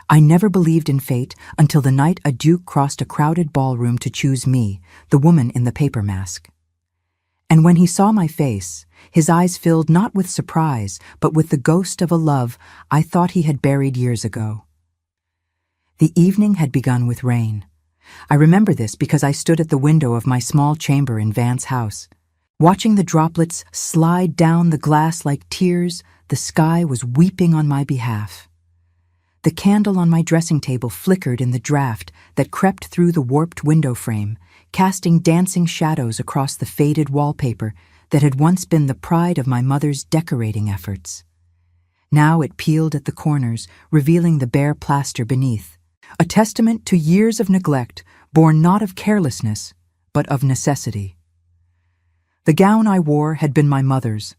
I never believed in fate until the night a duke crossed a crowded ballroom to choose me, the woman in the paper mask. And when he saw my face, his eyes filled not with surprise, but with the ghost of a love I thought he had buried years ago. The evening had begun with rain. I remember this because I stood at the window of my small chamber in Van's house. Watching the droplets slide down the glass like tears, the sky was weeping on my behalf. The candle on my dressing table flickered in the draught that crept through the warped window frame, casting dancing shadows across the faded wallpaper that had once been the pride of my mother's decorating efforts. Now it peeled at the corners, revealing the bare plaster beneath, a testament to years of neglect born not of carelessness, but of necessity. The gown I wore had been my mother's,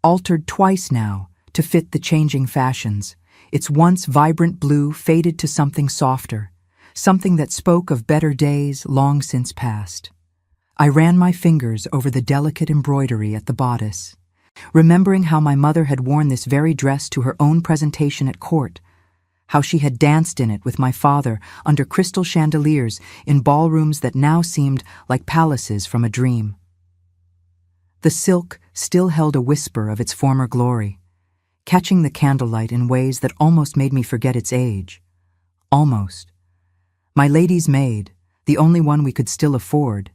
altered twice now to fit the changing fashions. Its once vibrant blue faded to something softer, something that spoke of better days long since past. I ran my fingers over the delicate embroidery at the bodice, remembering how my mother had worn this very dress to her own presentation at court, how she had danced in it with my father under crystal chandeliers in ballrooms that now seemed like palaces from a dream. The silk still held a whisper of its former glory, catching the candlelight in ways that almost made me forget its age. Almost. My lady's maid, the only one we could still afford,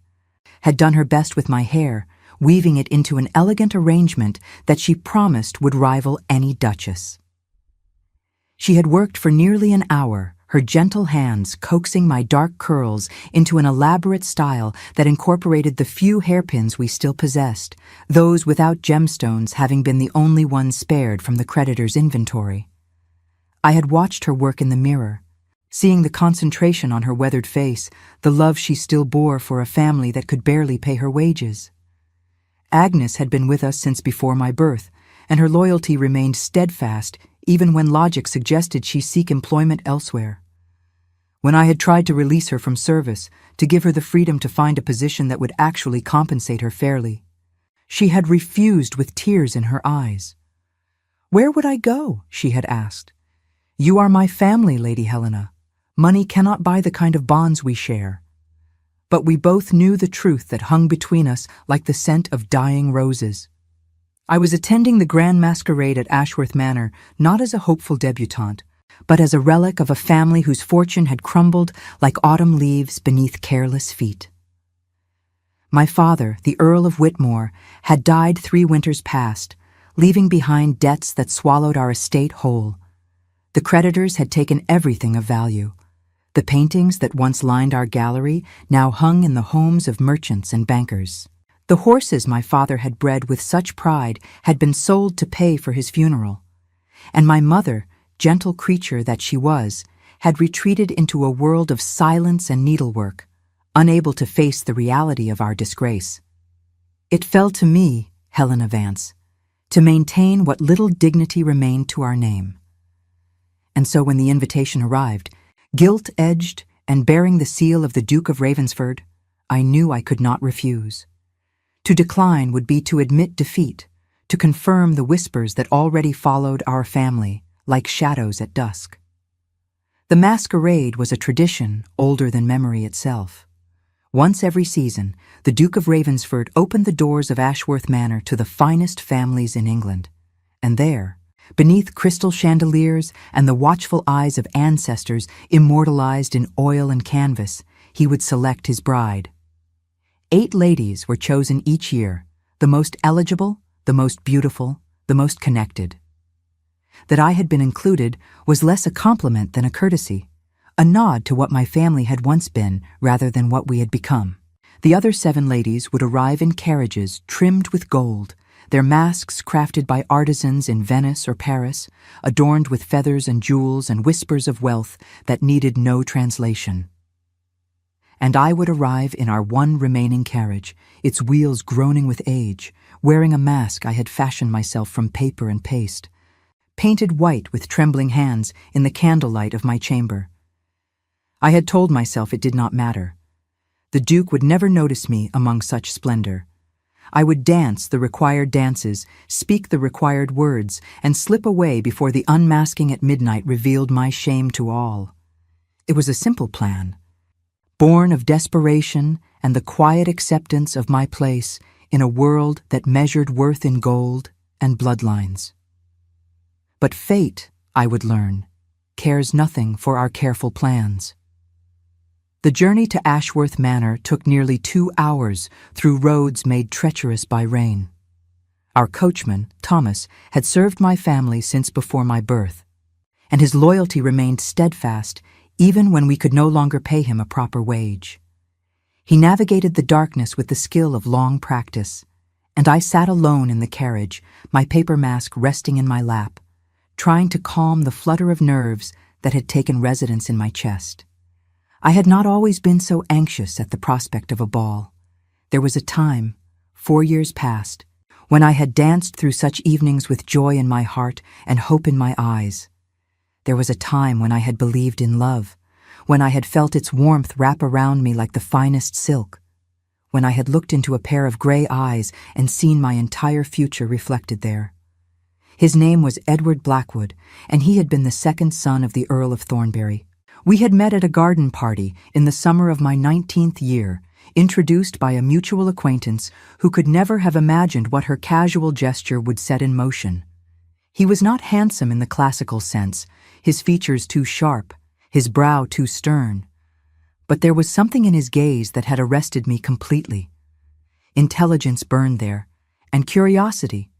had done her best with my hair, weaving it into an elegant arrangement that she promised would rival any duchess. She had worked for nearly an hour, her gentle hands coaxing my dark curls into an elaborate style that incorporated the few hairpins we still possessed, those without gemstones having been the only ones spared from the creditor's inventory. I had watched her work in the mirror, seeing the concentration on her weathered face, the love she still bore for a family that could barely pay her wages. Agnes had been with us since before my birth, and her loyalty remained steadfast even when logic suggested she seek employment elsewhere. When I had tried to release her from service, to give her the freedom to find a position that would actually compensate her fairly, she had refused with tears in her eyes. "Where would I go?" she had asked. "You are my family, Lady Helena. Money cannot buy the kind of bonds we share." But we both knew the truth that hung between us like the scent of dying roses. I was attending the grand masquerade at Ashworth Manor not as a hopeful debutante, but as a relic of a family whose fortune had crumbled like autumn leaves beneath careless feet. My father, the Earl of Whitmore, had died 3 winters past, leaving behind debts that swallowed our estate whole. The creditors had taken everything of value. The paintings that once lined our gallery now hung in the homes of merchants and bankers. The horses my father had bred with such pride had been sold to pay for his funeral, and my mother, gentle creature that she was, had retreated into a world of silence and needlework, unable to face the reality of our disgrace. It fell to me, Helena Vance, to maintain what little dignity remained to our name. And so when the invitation arrived, gilt-edged and bearing the seal of the Duke of Ravensford, I knew I could not refuse. To decline would be to admit defeat, to confirm the whispers that already followed our family, like shadows at dusk. The masquerade was a tradition older than memory itself. Once every season, the Duke of Ravensford opened the doors of Ashworth Manor to the finest families in England, and there, beneath crystal chandeliers and the watchful eyes of ancestors immortalized in oil and canvas, he would select his bride. 8 ladies were chosen each year, the most eligible, the most beautiful, the most connected. That I had been included was less a compliment than a courtesy, a nod to what my family had once been rather than what we had become. The other 7 ladies would arrive in carriages trimmed with gold, their masks crafted by artisans in Venice or Paris, adorned with feathers and jewels and whispers of wealth that needed no translation. And I would arrive in our one remaining carriage, its wheels groaning with age, wearing a mask I had fashioned myself from paper and paste, painted white with trembling hands in the candlelight of my chamber. I had told myself it did not matter. The Duke would never notice me among such splendor. I would dance the required dances, speak the required words, and slip away before the unmasking at midnight revealed my shame to all. It was a simple plan, born of desperation and the quiet acceptance of my place in a world that measured worth in gold and bloodlines. But fate, I would learn, cares nothing for our careful plans. The journey to Ashworth Manor took nearly 2 hours through roads made treacherous by rain. Our coachman, Thomas, had served my family since before my birth, and his loyalty remained steadfast even when we could no longer pay him a proper wage. He navigated the darkness with the skill of long practice, and I sat alone in the carriage, my paper mask resting in my lap, trying to calm the flutter of nerves that had taken residence in my chest. I had not always been so anxious at the prospect of a ball. There was a time, 4 years past, when I had danced through such evenings with joy in my heart and hope in my eyes. There was a time when I had believed in love, when I had felt its warmth wrap around me like the finest silk, when I had looked into a pair of gray eyes and seen my entire future reflected there. His name was Edward Blackwood, and he had been the second son of the Earl of Thornbury. We had met at a garden party in the summer of my 19th year, introduced by a mutual acquaintance who could never have imagined what her casual gesture would set in motion. He was not handsome in the classical sense, his features too sharp, his brow too stern. But there was something in his gaze that had arrested me completely. Intelligence burned there, and curiosity,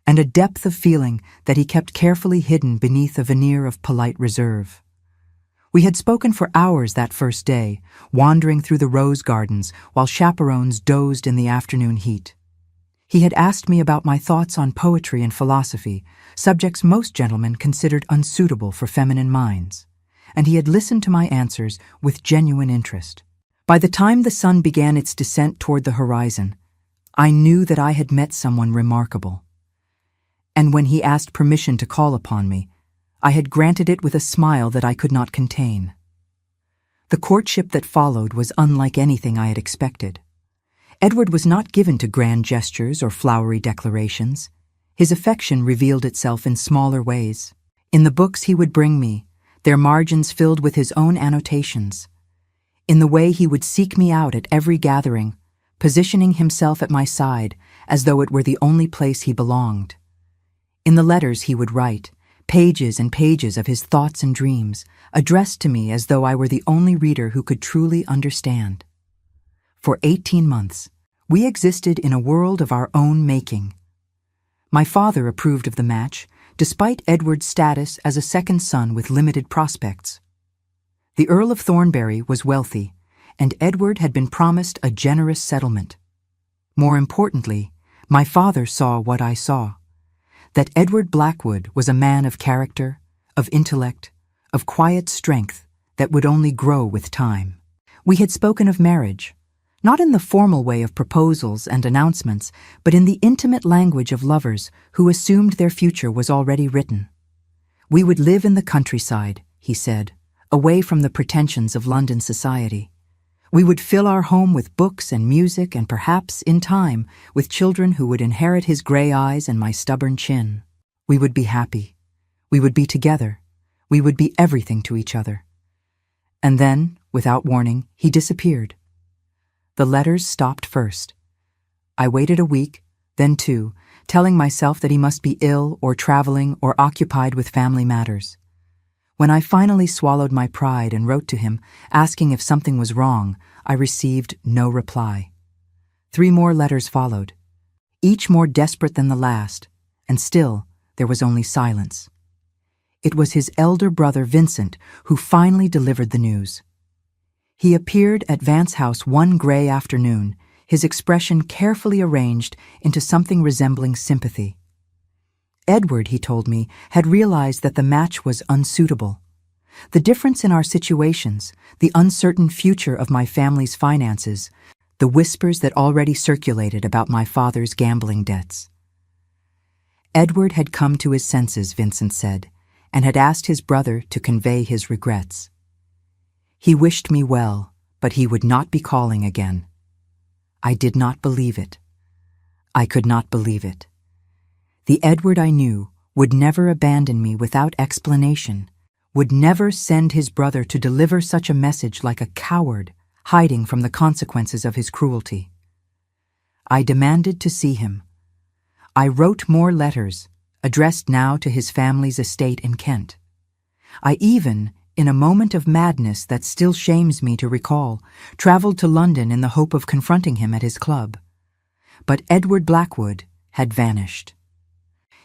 and a depth of feeling that he kept carefully hidden beneath a veneer of polite reserve. We had spoken for hours that first day, wandering through the rose gardens while chaperones dozed in the afternoon heat. He had asked me about my thoughts on poetry and philosophy, subjects most gentlemen considered unsuitable for feminine minds, and he had listened to my answers with genuine interest. By the time the sun began its descent toward the horizon, I knew that I had met someone remarkable. And when he asked permission to call upon me, I had granted it with a smile that I could not contain. The courtship that followed was unlike anything I had expected. Edward was not given to grand gestures or flowery declarations. His affection revealed itself in smaller ways. In the books he would bring me, their margins filled with his own annotations. In the way he would seek me out at every gathering, positioning himself at my side as though it were the only place he belonged. In the letters he would write, pages and pages of his thoughts and dreams, addressed to me as though I were the only reader who could truly understand. For 18 months, we existed in a world of our own making. My father approved of the match, despite Edward's status as a second son with limited prospects. The Earl of Thornbury was wealthy, and Edward had been promised a generous settlement. More importantly, my father saw what I saw, that Edward Blackwood was a man of character, of intellect, of quiet strength that would only grow with time. We had spoken of marriage, not in the formal way of proposals and announcements, but in the intimate language of lovers who assumed their future was already written. We would live in the countryside, he said, away from the pretensions of London society. We would fill our home with books and music and perhaps, in time, with children who would inherit his gray eyes and my stubborn chin. We would be happy. We would be together. We would be everything to each other. And then, without warning, he disappeared. The letters stopped first. I waited a week, then 2, telling myself that he must be ill or traveling or occupied with family matters. When I finally swallowed my pride and wrote to him, asking if something was wrong, I received no reply. 3 more letters followed, each more desperate than the last, and still there was only silence. It was his elder brother Vincent who finally delivered the news. He appeared at Vance House one gray afternoon, his expression carefully arranged into something resembling sympathy. Edward, he told me, had realized that the match was unsuitable. The difference in our situations, the uncertain future of my family's finances, the whispers that already circulated about my father's gambling debts. Edward had come to his senses, Vincent said, and had asked his brother to convey his regrets. He wished me well, but he would not be calling again. I did not believe it. I could not believe it. The Edward I knew would never abandon me without explanation, would never send his brother to deliver such a message like a coward hiding from the consequences of his cruelty. I demanded to see him. I wrote more letters, addressed now to his family's estate in Kent. I even, in a moment of madness that still shames me to recall, traveled to London in the hope of confronting him at his club. But Edward Blackwood had vanished.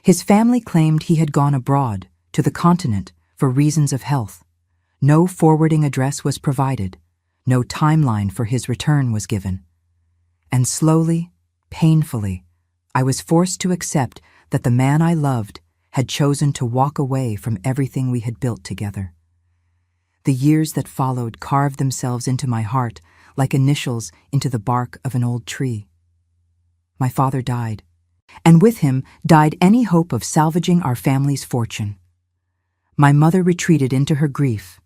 His family claimed he had gone abroad, to the continent, for reasons of health. No forwarding address was provided. No timeline for his return was given. And slowly, painfully, I was forced to accept that the man I loved had chosen to walk away from everything we had built together. The years that followed carved themselves into my heart like initials into the bark of an old tree. My father died, and with him died any hope of salvaging our family's fortune. My mother retreated into her grief,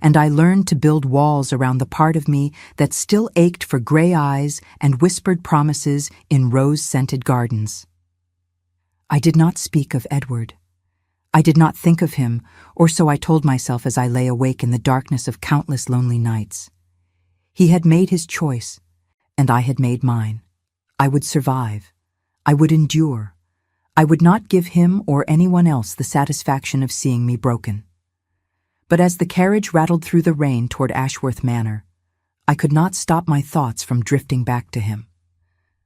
and I learned to build walls around the part of me that still ached for gray eyes and whispered promises in rose-scented gardens. I did not speak of Edward. I did not think of him, or so I told myself as I lay awake in the darkness of countless lonely nights. He had made his choice, and I had made mine. I would survive. I would endure. I would not give him or anyone else the satisfaction of seeing me broken. But as the carriage rattled through the rain toward Ashworth Manor, I could not stop my thoughts from drifting back to him.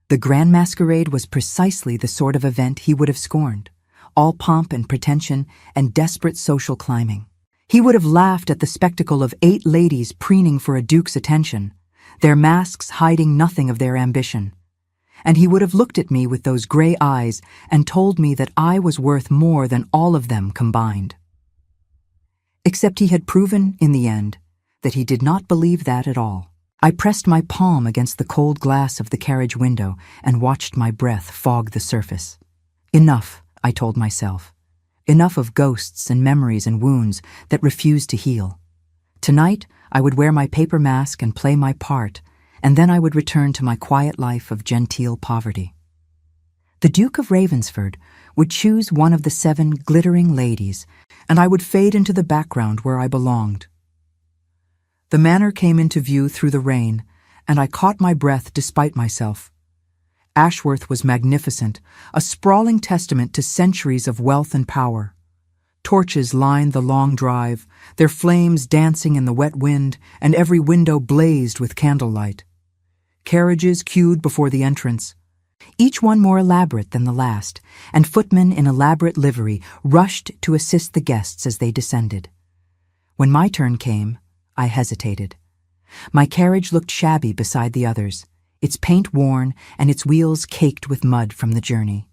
The grand masquerade was precisely the sort of event he would have scorned, all pomp and pretension and desperate social climbing. He would have laughed at the spectacle of 8 ladies preening for a duke's attention, their masks hiding nothing of their ambition. And he would have looked at me with those gray eyes and told me that I was worth more than all of them combined. Except he had proven, in the end, that he did not believe that at all. I pressed my palm against the cold glass of the carriage window and watched my breath fog the surface. Enough, I told myself. Enough of ghosts and memories and wounds that refused to heal. Tonight, I would wear my paper mask and play my part, and then I would return to my quiet life of genteel poverty. The Duke of Ravensford would choose one of the 7 glittering ladies, and I would fade into the background where I belonged. The manor came into view through the rain, and I caught my breath despite myself. Ashworth was magnificent, a sprawling testament to centuries of wealth and power. Torches lined the long drive, their flames dancing in the wet wind, and every window blazed with candlelight. Carriages queued before the entrance, each one more elaborate than the last, and footmen in elaborate livery rushed to assist the guests as they descended. When my turn came, I hesitated. My carriage looked shabby beside the others, its paint worn and its wheels caked with mud from the journey.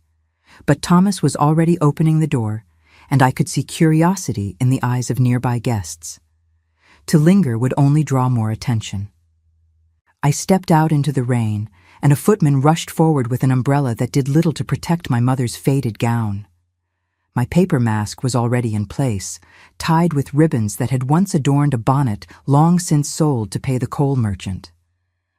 But Thomas was already opening the door, and I could see curiosity in the eyes of nearby guests. To linger would only draw more attention. I stepped out into the rain, and a footman rushed forward with an umbrella that did little to protect my mother's faded gown. My paper mask was already in place, tied with ribbons that had once adorned a bonnet long since sold to pay the coal merchant.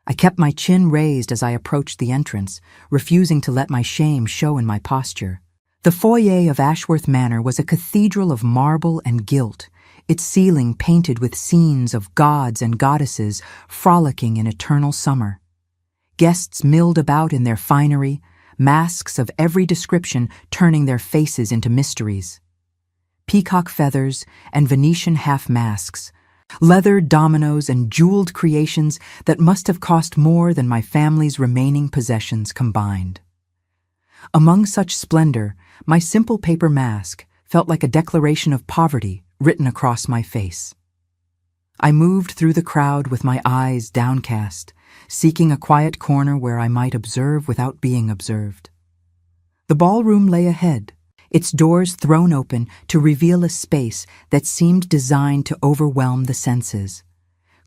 I kept my chin raised as I approached the entrance, refusing to let my shame show in my posture. The foyer of Ashworth Manor was a cathedral of marble and gilt, its ceiling painted with scenes of gods and goddesses frolicking in eternal summer. Guests milled about in their finery, masks of every description turning their faces into mysteries. Peacock feathers and Venetian half-masks, leather dominoes and jeweled creations that must have cost more than my family's remaining possessions combined. Among such splendor, my simple paper mask felt like a declaration of poverty written across my face. I moved through the crowd with my eyes downcast, seeking a quiet corner where I might observe without being observed. The ballroom lay ahead, its doors thrown open to reveal a space that seemed designed to overwhelm the senses.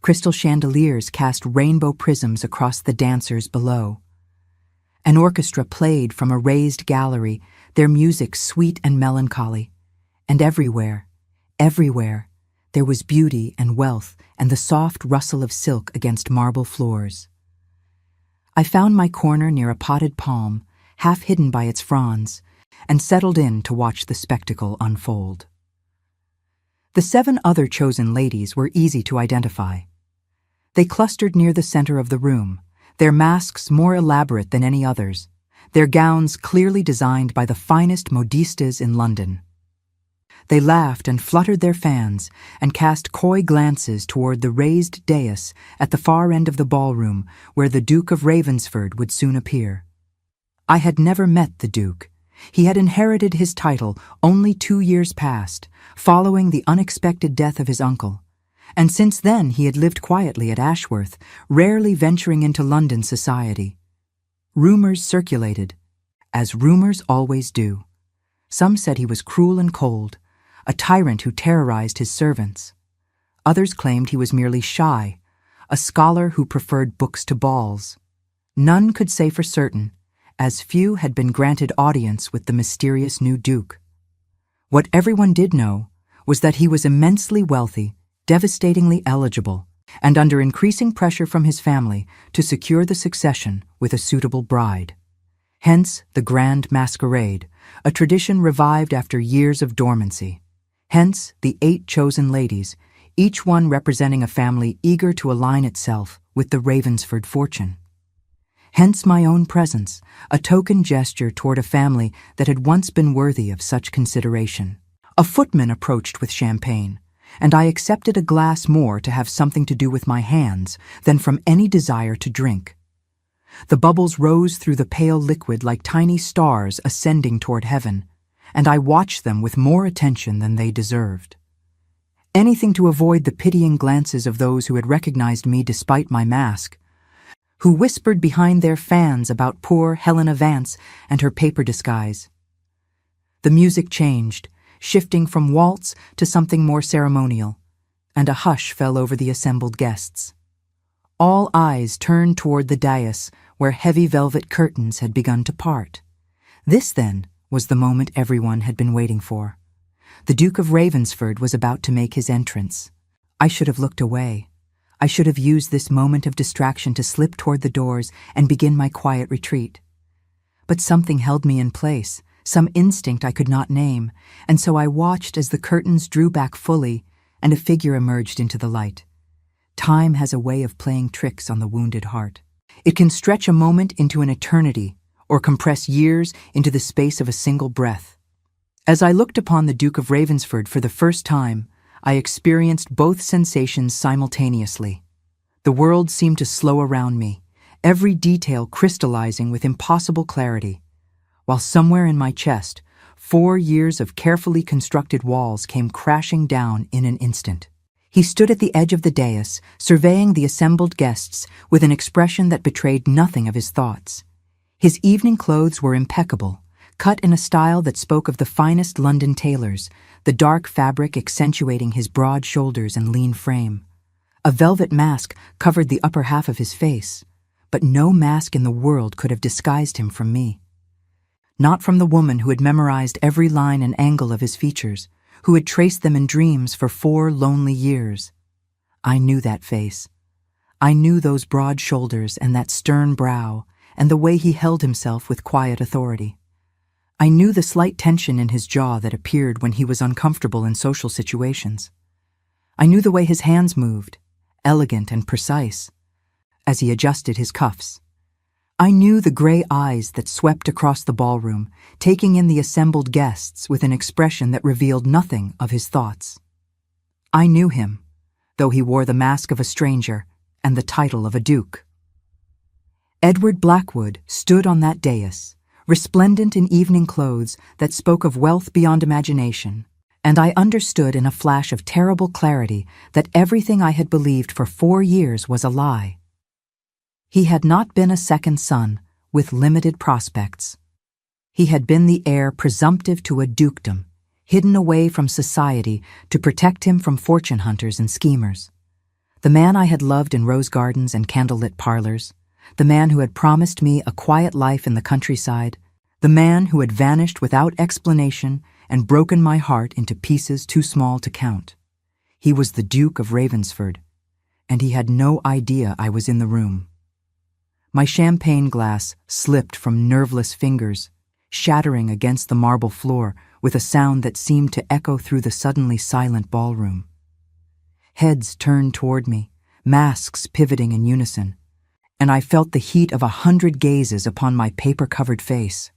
Crystal chandeliers cast rainbow prisms across the dancers below. An orchestra played from a raised gallery, their music sweet and melancholy. And everywhere, there was beauty and wealth and the soft rustle of silk against marble floors. I found my corner near a potted palm half hidden by its fronds, and settled in to watch the spectacle unfold. The 7 other chosen ladies were easy to identify. They clustered near the center of the room, their masks more elaborate than any others, their gowns clearly designed by the finest modistas in London. They laughed and fluttered their fans and cast coy glances toward the raised dais at the far end of the ballroom where the Duke of Ravensford would soon appear. I had never met the Duke. He had inherited his title only 2 years past, following the unexpected death of his uncle, and since then he had lived quietly at Ashworth, rarely venturing into London society. Rumors circulated, as rumors always do. Some said he was cruel and cold, a tyrant who terrorized his servants. Others claimed he was merely shy, a scholar who preferred books to balls. None could say for certain, as few had been granted audience with the mysterious new Duke. What everyone did know was that he was immensely wealthy, devastatingly eligible, and under increasing pressure from his family to secure the succession with a suitable bride. Hence the grand masquerade, a tradition revived after years of dormancy. Hence the 8 chosen ladies, each one representing a family eager to align itself with the Ravensford fortune. Hence my own presence, a token gesture toward a family that had once been worthy of such consideration. A footman approached with champagne, and I accepted a glass more to have something to do with my hands than from any desire to drink. The bubbles rose through the pale liquid like tiny stars ascending toward heaven, and I watched them with more attention than they deserved. Anything to avoid the pitying glances of those who had recognized me despite my mask, who whispered behind their fans about poor Helena Vance and her paper disguise. The music changed, shifting from waltz to something more ceremonial, and a hush fell over the assembled guests. All eyes turned toward the dais where heavy velvet curtains had begun to part. This, then, was the moment everyone had been waiting for. The Duke of Ravensford was about to make his entrance. I should have looked away. I should have used this moment of distraction to slip toward the doors and begin my quiet retreat. But something held me in place, some instinct I could not name, and so I watched as the curtains drew back fully and a figure emerged into the light. Time has a way of playing tricks on the wounded heart. It can stretch a moment into an eternity or compress years into the space of a single breath. As I looked upon the Duke of Ravensford for the first time, I experienced both sensations simultaneously. The world seemed to slow around me, every detail crystallizing with impossible clarity, while somewhere in my chest, 4 years of carefully constructed walls came crashing down in an instant. He stood at the edge of the dais, surveying the assembled guests with an expression that betrayed nothing of his thoughts. His evening clothes were impeccable, cut in a style that spoke of the finest London tailors, the dark fabric accentuating his broad shoulders and lean frame. A velvet mask covered the upper half of his face, but no mask in the world could have disguised him from me. Not from the woman who had memorized every line and angle of his features, who had traced them in dreams for 4 lonely years. I knew that face. I knew those broad shoulders and that stern brow, and the way he held himself with quiet authority. I knew the slight tension in his jaw that appeared when he was uncomfortable in social situations. I knew the way his hands moved, elegant and precise, as he adjusted his cuffs. I knew the gray eyes that swept across the ballroom, taking in the assembled guests with an expression that revealed nothing of his thoughts. I knew him, though he wore the mask of a stranger and the title of a duke. Edward Blackwood stood on that dais, resplendent in evening clothes that spoke of wealth beyond imagination, and I understood in a flash of terrible clarity that everything I had believed for 4 years was a lie. He had not been a second son with limited prospects. He had been the heir presumptive to a dukedom, hidden away from society to protect him from fortune hunters and schemers. The man I had loved in rose gardens and candlelit parlors, the man who had promised me a quiet life in the countryside, the man who had vanished without explanation and broken my heart into pieces too small to count. He was the Duke of Ravensford, and he had no idea I was in the room. My champagne glass slipped from nerveless fingers, shattering against the marble floor with a sound that seemed to echo through the suddenly silent ballroom. Heads turned toward me, masks pivoting in unison, and I felt the heat of 100 gazes upon my paper-covered face.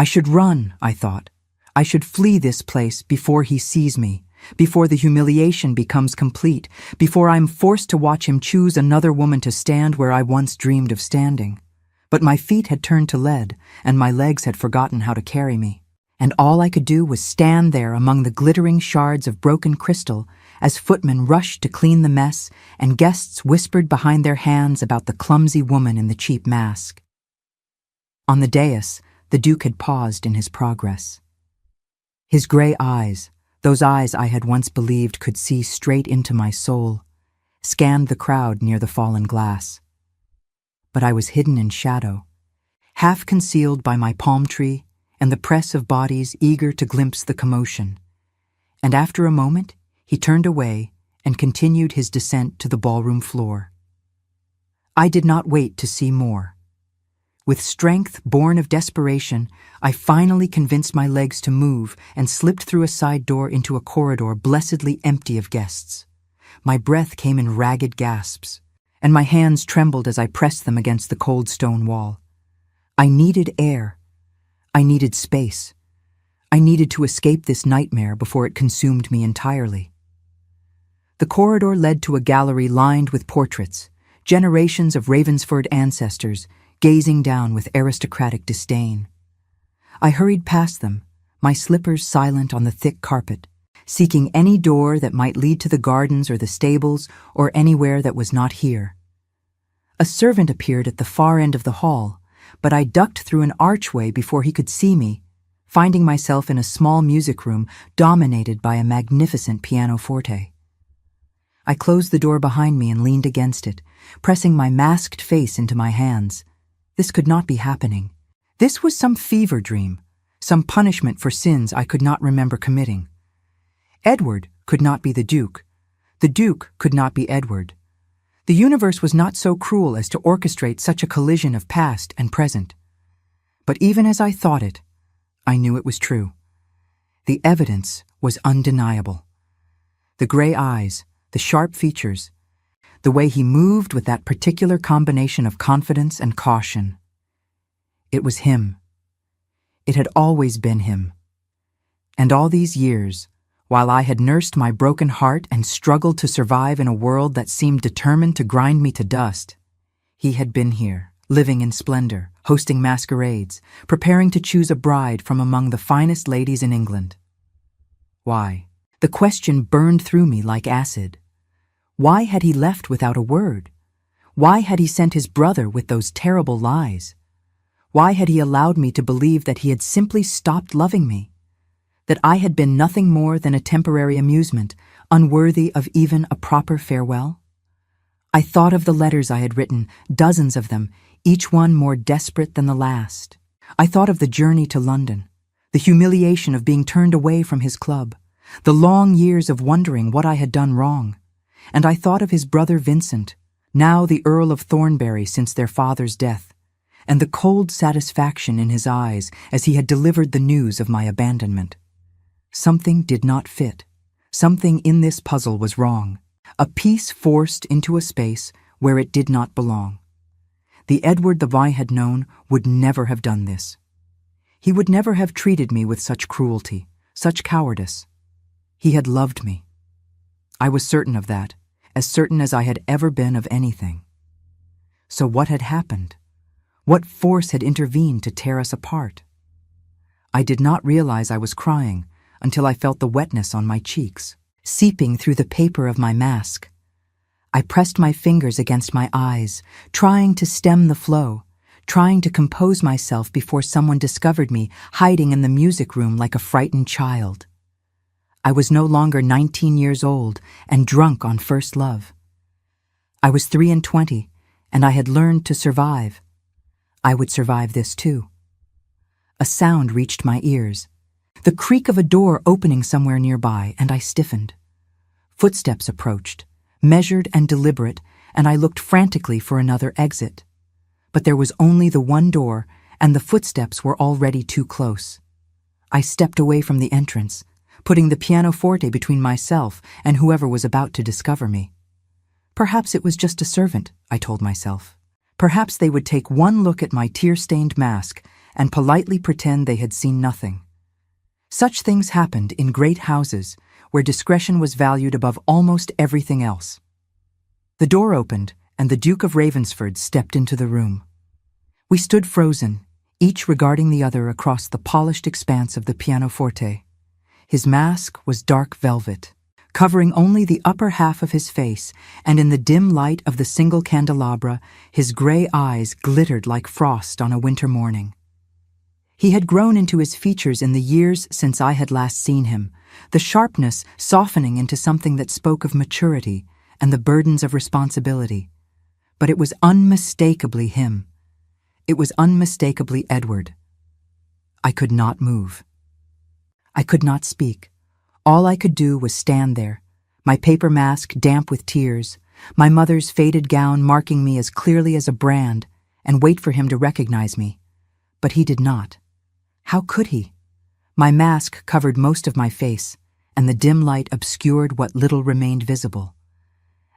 I should run, I thought. I should flee this place before he sees me, before the humiliation becomes complete, before I'm forced to watch him choose another woman to stand where I once dreamed of standing. But my feet had turned to lead, and my legs had forgotten how to carry me. And all I could do was stand there among the glittering shards of broken crystal as footmen rushed to clean the mess and guests whispered behind their hands about the clumsy woman in the cheap mask. On the dais, the Duke had paused in his progress. His gray eyes, those eyes I had once believed could see straight into my soul, scanned the crowd near the fallen glass. But I was hidden in shadow, half concealed by my palm tree and the press of bodies eager to glimpse the commotion. And after a moment, he turned away and continued his descent to the ballroom floor. I did not wait to see more. With strength born of desperation, I finally convinced my legs to move and slipped through a side door into a corridor blessedly empty of guests. My breath came in ragged gasps, and my hands trembled as I pressed them against the cold stone wall. I needed air. I needed space. I needed to escape this nightmare before it consumed me entirely. The corridor led to a gallery lined with portraits, generations of Ravensford ancestors, gazing down with aristocratic disdain. I hurried past them, my slippers silent on the thick carpet, seeking any door that might lead to the gardens or the stables or anywhere that was not here. A servant appeared at the far end of the hall, but I ducked through an archway before he could see me, finding myself in a small music room dominated by a magnificent pianoforte. I closed the door behind me and leaned against it, pressing my masked face into my hands. This could not be happening. This was some fever dream, some punishment for sins I could not remember committing. Edward could not be the Duke. The Duke could not be Edward. The universe was not so cruel as to orchestrate such a collision of past and present. But even as I thought it, I knew it was true. The evidence was undeniable. The gray eyes, the sharp features, the way he moved with that particular combination of confidence and caution. It was him. It had always been him. And all these years, while I had nursed my broken heart and struggled to survive in a world that seemed determined to grind me to dust, he had been here, living in splendor, hosting masquerades, preparing to choose a bride from among the finest ladies in England. Why? The question burned through me like acid. Why had he left without a word? Why had he sent his brother with those terrible lies? Why had he allowed me to believe that he had simply stopped loving me? That I had been nothing more than a temporary amusement, unworthy of even a proper farewell? I thought of the letters I had written, dozens of them, each one more desperate than the last. I thought of the journey to London, the humiliation of being turned away from his club, the long years of wondering what I had done wrong. And I thought of his brother Vincent, now the Earl of Thornbury since their father's death, and the cold satisfaction in his eyes as he had delivered the news of my abandonment. Something did not fit. Something in this puzzle was wrong. A piece forced into a space where it did not belong. The Edward that I had known would never have done this. He would never have treated me with such cruelty, such cowardice. He had loved me. I was certain of that, as certain as I had ever been of anything. So what had happened? What force had intervened to tear us apart? I did not realize I was crying until I felt the wetness on my cheeks, seeping through the paper of my mask. I pressed my fingers against my eyes, trying to stem the flow, trying to compose myself before someone discovered me hiding in the music room like a frightened child. I was no longer 19 years old and drunk on first love. I was 23, and I had learned to survive. I would survive this too. A sound reached my ears, the creak of a door opening somewhere nearby, and I stiffened. Footsteps approached, measured and deliberate, and I looked frantically for another exit. But there was only the one door, and the footsteps were already too close. I stepped away from the entrance, putting the pianoforte between myself and whoever was about to discover me. Perhaps it was just a servant, I told myself. Perhaps they would take one look at my tear-stained mask and politely pretend they had seen nothing. Such things happened in great houses where discretion was valued above almost everything else. The door opened, and the Duke of Ravensford stepped into the room. We stood frozen, each regarding the other across the polished expanse of the pianoforte. His mask was dark velvet, covering only the upper half of his face, and in the dim light of the single candelabra, his gray eyes glittered like frost on a winter morning. He had grown into his features in the years since I had last seen him, the sharpness softening into something that spoke of maturity and the burdens of responsibility. But it was unmistakably him. It was unmistakably Edward. I could not move. I could not speak. All I could do was stand there, my paper mask damp with tears, my mother's faded gown marking me as clearly as a brand, and wait for him to recognize me. But he did not. How could he? My mask covered most of my face, and the dim light obscured what little remained visible.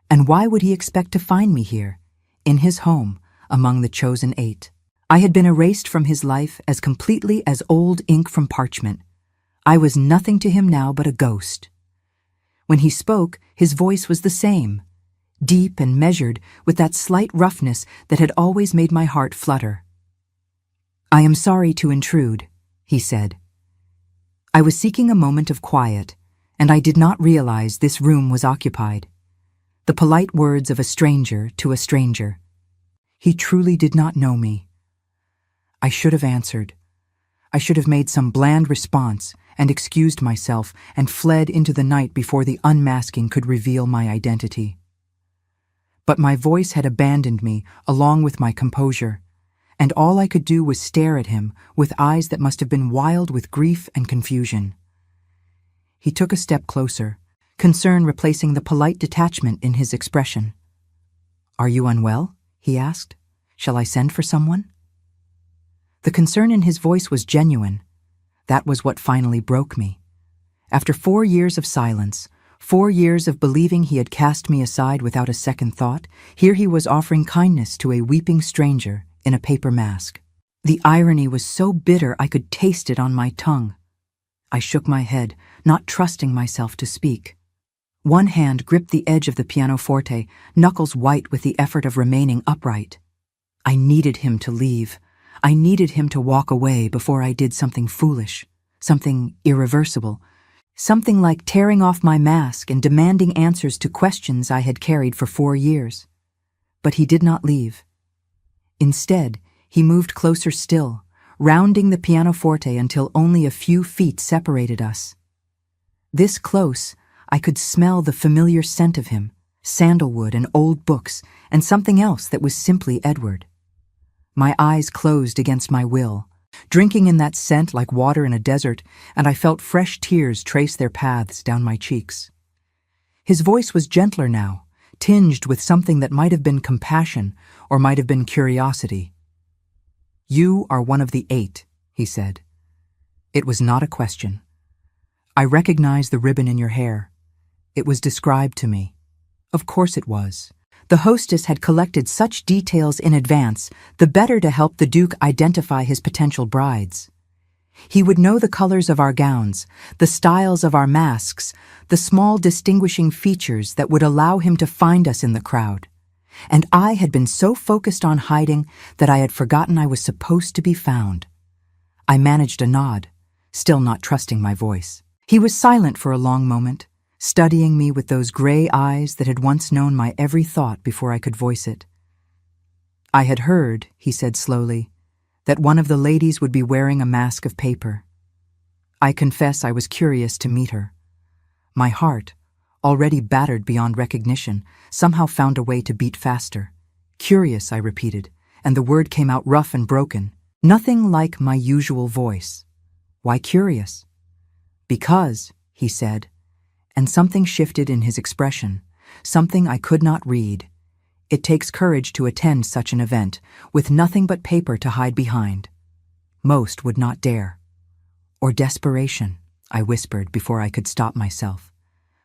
And why would he expect to find me here, in his home, among the chosen 8? I had been erased from his life as completely as old ink from parchment. I was nothing to him now but a ghost. When he spoke, his voice was the same, deep and measured, with that slight roughness that had always made my heart flutter. "I am sorry to intrude," he said. I was seeking a moment of quiet, and I did not realize this room was occupied. The polite words of a stranger to a stranger. He truly did not know me. I should have answered. I should have made some bland response and excused myself and fled into the night before the unmasking could reveal my identity. But my voice had abandoned me along with my composure, and all I could do was stare at him with eyes that must have been wild with grief and confusion. He took a step closer, concern replacing the polite detachment in his expression. "Are you unwell?" he asked. "Shall I send for someone?" The concern in his voice was genuine. That was what finally broke me. After 4 years of silence, 4 years of believing he had cast me aside without a second thought, here he was offering kindness to a weeping stranger in a paper mask. The irony was so bitter I could taste it on my tongue. I shook my head, not trusting myself to speak. One hand gripped the edge of the pianoforte, knuckles white with the effort of remaining upright. I needed him to leave. I needed him to walk away before I did something foolish, something irreversible, something like tearing off my mask and demanding answers to questions I had carried for 4 years. But he did not leave. Instead, he moved closer still, rounding the pianoforte until only a few feet separated us. This close, I could smell the familiar scent of him, sandalwood and old books, and something else that was simply Edward. My eyes closed against my will, drinking in that scent like water in a desert, and I felt fresh tears trace their paths down my cheeks. His voice was gentler now, tinged with something that might have been compassion or might have been curiosity. "You are one of the 8, he said. It was not a question. I recognize the ribbon in your hair. It was described to me. Of course it was. The hostess had collected such details in advance, the better to help the Duke identify his potential brides. He would know the colors of our gowns, the styles of our masks, the small distinguishing features that would allow him to find us in the crowd. And I had been so focused on hiding that I had forgotten I was supposed to be found. I managed a nod, still not trusting my voice. He was silent for a long moment, studying me with those gray eyes that had once known my every thought before I could voice it. "I had heard," he said slowly, "that one of the ladies would be wearing a mask of paper. I confess I was curious to meet her. My heart, already battered beyond recognition, somehow found a way to beat faster. Curious, I repeated, and the word came out rough and broken, nothing like my usual voice. Why curious? "Because," he said, and something shifted in his expression, something I could not read. It takes courage to attend such an event, with nothing but paper to hide behind. Most would not dare. Or desperation, I whispered before I could stop myself.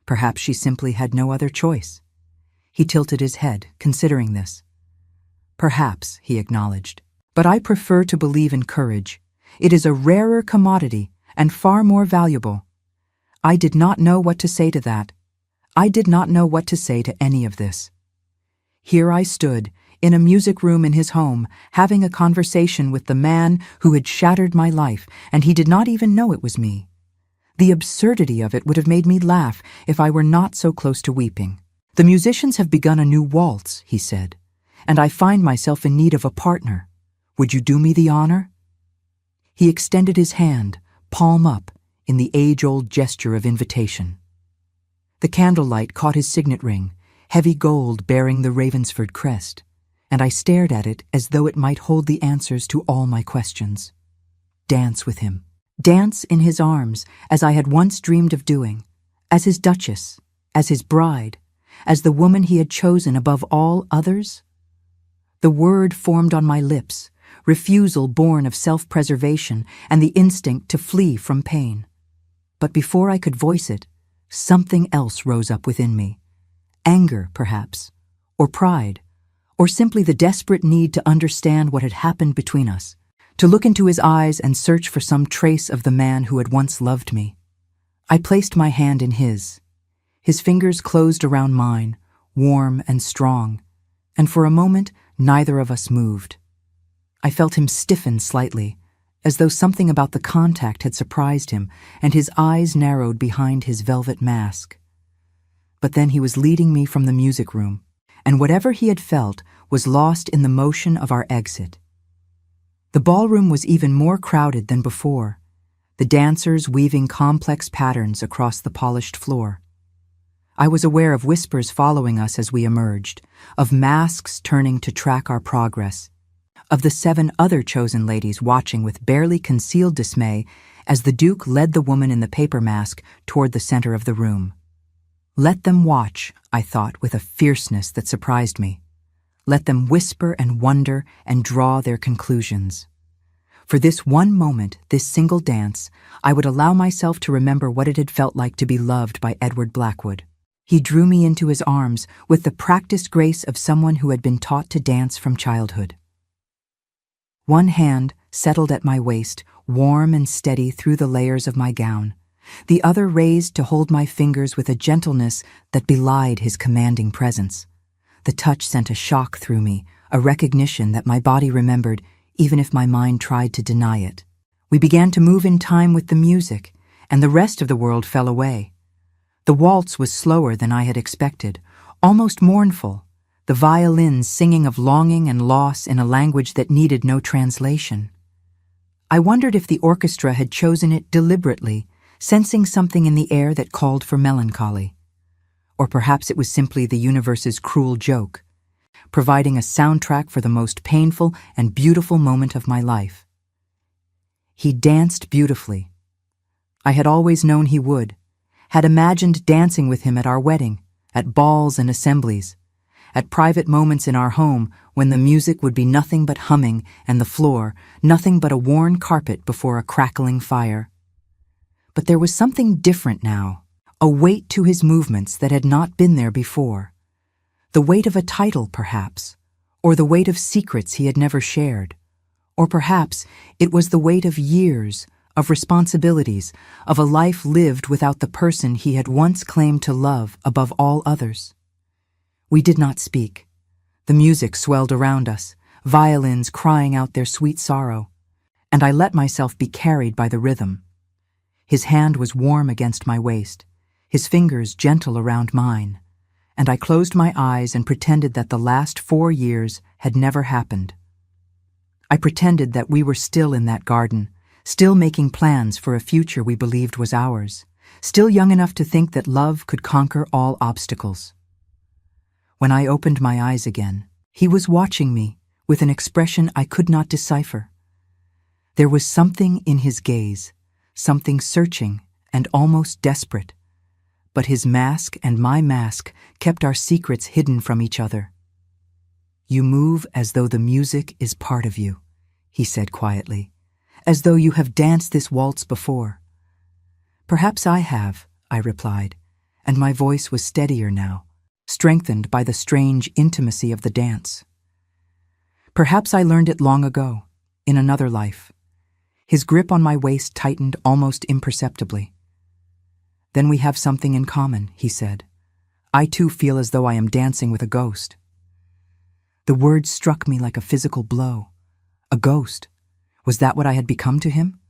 Perhaps she simply had no other choice. He tilted his head, considering this. Perhaps, he acknowledged. But I prefer to believe in courage. It is a rarer commodity and far more valuable. I did not know what to say to that. I did not know what to say to any of this. Here I stood, in a music room in his home, having a conversation with the man who had shattered my life, and he did not even know it was me. The absurdity of it would have made me laugh if I were not so close to weeping. The musicians have begun a new waltz, he said, and I find myself in need of a partner. Would you do me the honor? He extended his hand, palm up, in the age-old gesture of invitation. The candlelight caught his signet ring, heavy gold bearing the Ravensford crest, and I stared at it as though it might hold the answers to all my questions. Dance with him. Dance in his arms, as I had once dreamed of doing, as his duchess, as his bride, as the woman he had chosen above all others? The word formed on my lips, refusal born of self-preservation and the instinct to flee from pain. But before I could voice it, something else rose up within me. Anger, perhaps, or pride, or simply the desperate need to understand what had happened between us, to look into his eyes and search for some trace of the man who had once loved me. I placed my hand in his. His fingers closed around mine, warm and strong, and for a moment neither of us moved. I felt him stiffen slightly, as though something about the contact had surprised him, and his eyes narrowed behind his velvet mask. But then he was leading me from the music room, and whatever he had felt was lost in the motion of our exit. The ballroom was even more crowded than before, the dancers weaving complex patterns across the polished floor. I was aware of whispers following us as we emerged, of masks turning to track our progress, of the 7 other chosen ladies watching with barely concealed dismay as the Duke led the woman in the paper mask toward the center of the room. Let them watch, I thought with a fierceness that surprised me. Let them whisper and wonder and draw their conclusions. For this one moment, this single dance, I would allow myself to remember what it had felt like to be loved by Edward Blackwood. He drew me into his arms with the practiced grace of someone who had been taught to dance from childhood. One hand settled at my waist, warm and steady through the layers of my gown, the other raised to hold my fingers with a gentleness that belied his commanding presence. The touch sent a shock through me, a recognition that my body remembered, even if my mind tried to deny it. We began to move in time with the music, and the rest of the world fell away. The waltz was slower than I had expected, almost mournful, the violins singing of longing and loss in a language that needed no translation. I wondered if the orchestra had chosen it deliberately, sensing something in the air that called for melancholy. Or perhaps it was simply the universe's cruel joke, providing a soundtrack for the most painful and beautiful moment of my life. He danced beautifully. I had always known he would, had imagined dancing with him at our wedding, at balls and assemblies, at private moments in our home when the music would be nothing but humming and the floor nothing but a worn carpet before a crackling fire. But there was something different now, a weight to his movements that had not been there before. The weight of a title, perhaps, or the weight of secrets he had never shared. Or perhaps it was the weight of years, of responsibilities, of a life lived without the person he had once claimed to love above all others. We did not speak. The music swelled around us, violins crying out their sweet sorrow, and I let myself be carried by the rhythm. His hand was warm against my waist, his fingers gentle around mine, and I closed my eyes and pretended that the last 4 years had never happened. I pretended that we were still in that garden, still making plans for a future we believed was ours, still young enough to think that love could conquer all obstacles. When I opened my eyes again, he was watching me with an expression I could not decipher. There was something in his gaze, something searching and almost desperate, but his mask and my mask kept our secrets hidden from each other. "You move as though the music is part of you," he said quietly, "as though you have danced this waltz before." "Perhaps I have," I replied, and my voice was steadier now, strengthened by the strange intimacy of the dance. "Perhaps I learned it long ago, in another life." His grip on my waist tightened almost imperceptibly. "Then we have something in common," he said. "I too feel as though I am dancing with a ghost." The word struck me like a physical blow. A ghost. Was that what I had become to him?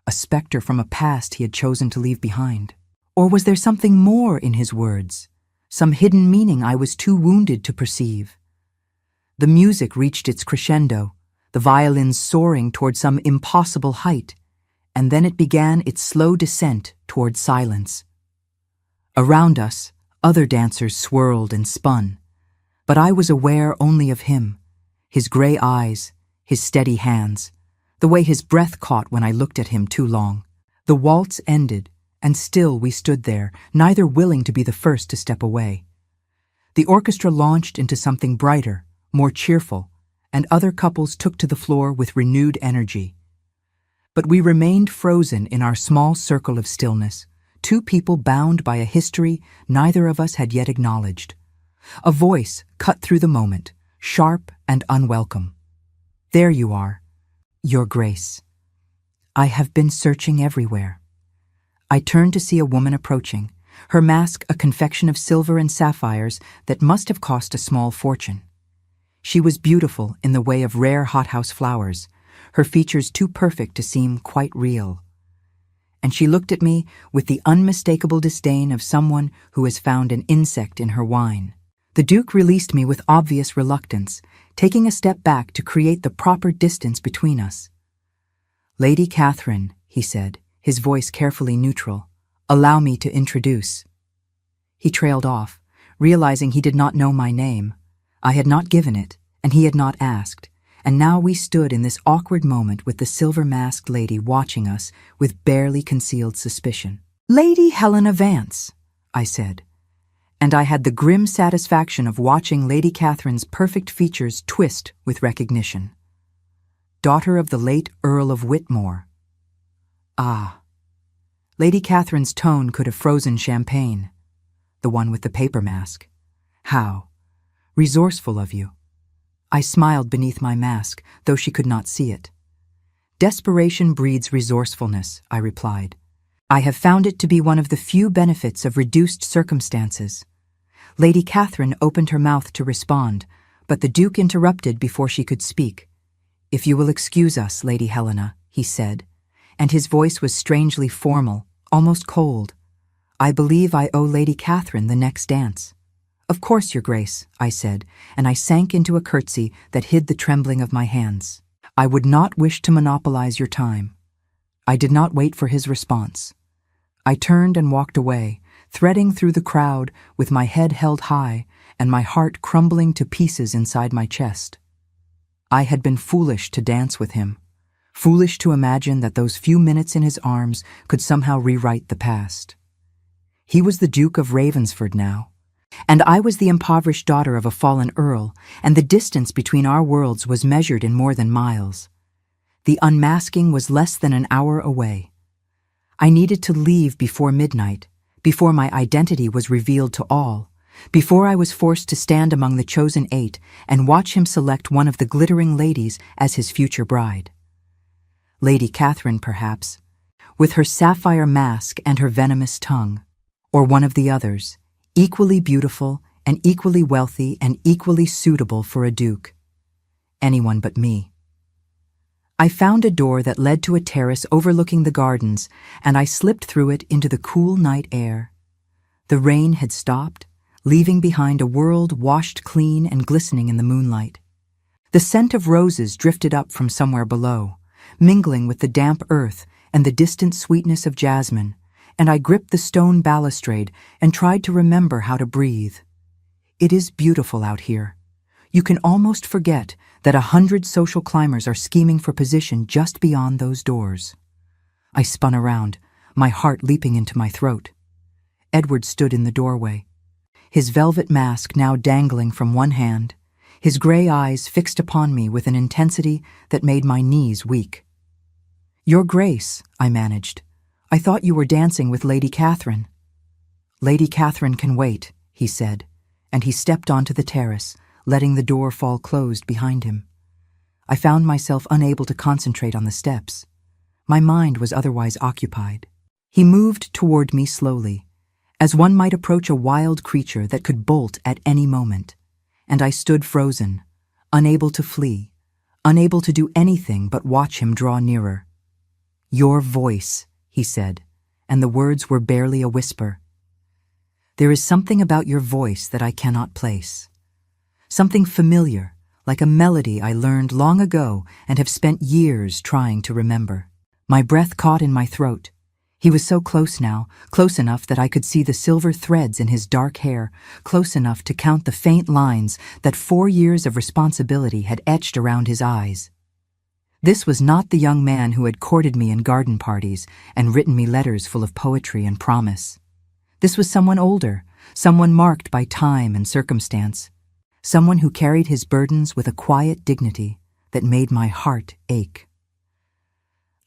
A specter from a past he had chosen to leave behind? Or was there something more in his words? Some hidden meaning I was too wounded to perceive? The music reached its crescendo, the violins soaring toward some impossible height, and then it began its slow descent toward silence. Around us, other dancers swirled and spun, but I was aware only of him, his gray eyes, his steady hands, the way his breath caught when I looked at him too long. The waltz ended, and still we stood there, neither willing to be the first to step away. The orchestra launched into something brighter, more cheerful, and other couples took to the floor with renewed energy. But we remained frozen in our small circle of stillness, two people bound by a history neither of us had yet acknowledged. A voice cut through the moment, sharp and unwelcome. "There you are, Your Grace. I have been searching everywhere." I turned to see a woman approaching, her mask a confection of silver and sapphires that must have cost a small fortune. She was beautiful in the way of rare hothouse flowers, her features too perfect to seem quite real. And she looked at me with the unmistakable disdain of someone who has found an insect in her wine. The Duke released me with obvious reluctance, taking a step back to create the proper distance between us. "Lady Catherine," he said, his voice carefully neutral, "allow me to introduce." He trailed off, realizing he did not know my name. I had not given it, and he had not asked, and now we stood in this awkward moment with the silver-masked lady watching us with barely concealed suspicion. "Lady Helena Vance," I said, and I had the grim satisfaction of watching Lady Catherine's perfect features twist with recognition. "Daughter of the late Earl of Whitmore." Ah. Lady Catherine's tone could have frozen champagne. The one with the paper mask. "How resourceful of you." I smiled beneath my mask, though she could not see it. "Desperation breeds resourcefulness," I replied. "I have found it to be one of the few benefits of reduced circumstances." Lady Catherine opened her mouth to respond, but the Duke interrupted before she could speak. "If you will excuse us, Lady Helena," he said, and his voice was strangely formal, almost cold. "I believe I owe Lady Catherine the next dance." "Of course, Your Grace," I said, and I sank into a curtsy that hid the trembling of my hands. "I would not wish to monopolize your time." I did not wait for his response. I turned and walked away, threading through the crowd with my head held high and my heart crumbling to pieces inside my chest. I had been foolish to dance with him, foolish to imagine that those few minutes in his arms could somehow rewrite the past. He was the Duke of Ravensford now, and I was the impoverished daughter of a fallen earl, and the distance between our worlds was measured in more than miles. The unmasking was less than an hour away. I needed to leave before midnight, before my identity was revealed to all, before I was forced to stand among the chosen 8 and watch him select one of the glittering ladies as his future bride. Lady Catherine, perhaps, with her sapphire mask and her venomous tongue, or one of the others, equally beautiful and equally wealthy and equally suitable for a duke. Anyone but me. I found a door that led to a terrace overlooking the gardens, and I slipped through it into the cool night air. The rain had stopped, leaving behind a world washed clean and glistening in the moonlight. The scent of roses drifted up from somewhere below, mingling with the damp earth and the distant sweetness of jasmine, and I gripped the stone balustrade and tried to remember how to breathe. It is beautiful out here. You can almost forget that 100 social climbers are scheming for position just beyond those doors. I spun around, my heart leaping into my throat. Edward stood in the doorway, his velvet mask now dangling from one hand, his gray eyes fixed upon me with an intensity that made my knees weak. "Your Grace," I managed. "I thought you were dancing with Lady Catherine." "Lady Catherine can wait," he said, and he stepped onto the terrace, letting the door fall closed behind him. I found myself unable to concentrate on the steps. My mind was otherwise occupied. He moved toward me slowly, as one might approach a wild creature that could bolt at any moment, and I stood frozen, unable to flee, unable to do anything but watch him draw nearer. "Your voice," he said, and the words were barely a whisper. "There is something about your voice that I cannot place. Something familiar, like a melody I learned long ago and have spent years trying to remember." My breath caught in my throat. He was so close now, close enough that I could see the silver threads in his dark hair, close enough to count the faint lines that 4 years of responsibility had etched around his eyes. This was not the young man who had courted me in garden parties and written me letters full of poetry and promise. This was someone older, someone marked by time and circumstance, someone who carried his burdens with a quiet dignity that made my heart ache.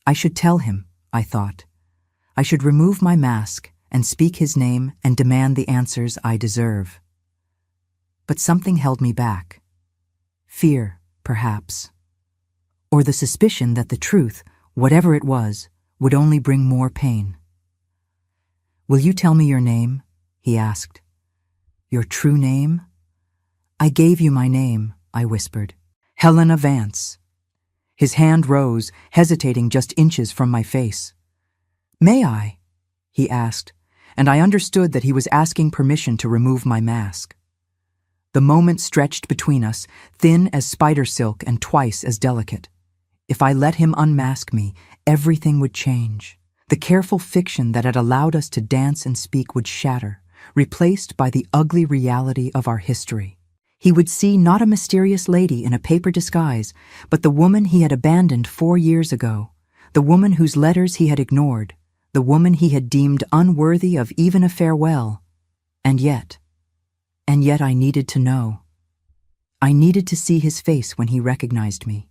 I should tell him, I thought. I should remove my mask and speak his name and demand the answers I deserve. But something held me back. Fear, perhaps. Or the suspicion that the truth, whatever it was, would only bring more pain. "Will you tell me your name?" he asked. "Your true name?" "I gave you my name," I whispered. "Helena Vance." His hand rose, hesitating just inches from my face. "May I?" he asked, and I understood that he was asking permission to remove my mask. The moment stretched between us, thin as spider silk and twice as delicate. If I let him unmask me, everything would change. The careful fiction that had allowed us to dance and speak would shatter, replaced by the ugly reality of our history. He would see not a mysterious lady in a paper disguise, but the woman he had abandoned 4 years ago, the woman whose letters he had ignored, the woman he had deemed unworthy of even a farewell. And yet I needed to know. I needed to see his face when he recognized me,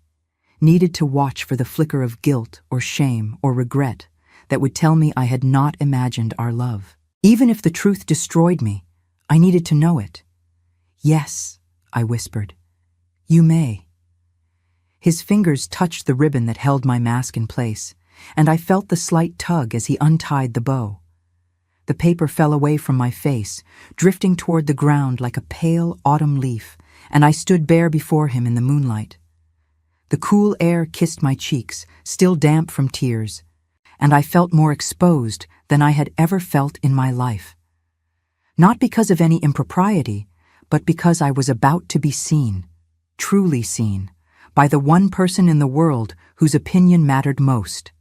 needed to watch for the flicker of guilt or shame or regret that would tell me I had not imagined our love. Even if the truth destroyed me, I needed to know it. "Yes," I whispered. "You may." His fingers touched the ribbon that held my mask in place, and I felt the slight tug as he untied the bow. The paper fell away from my face, drifting toward the ground like a pale autumn leaf, and I stood bare before him in the moonlight. The cool air kissed my cheeks, still damp from tears, and I felt more exposed than I had ever felt in my life. Not because of any impropriety, but because I was about to be seen, truly seen, by the one person in the world whose opinion mattered most.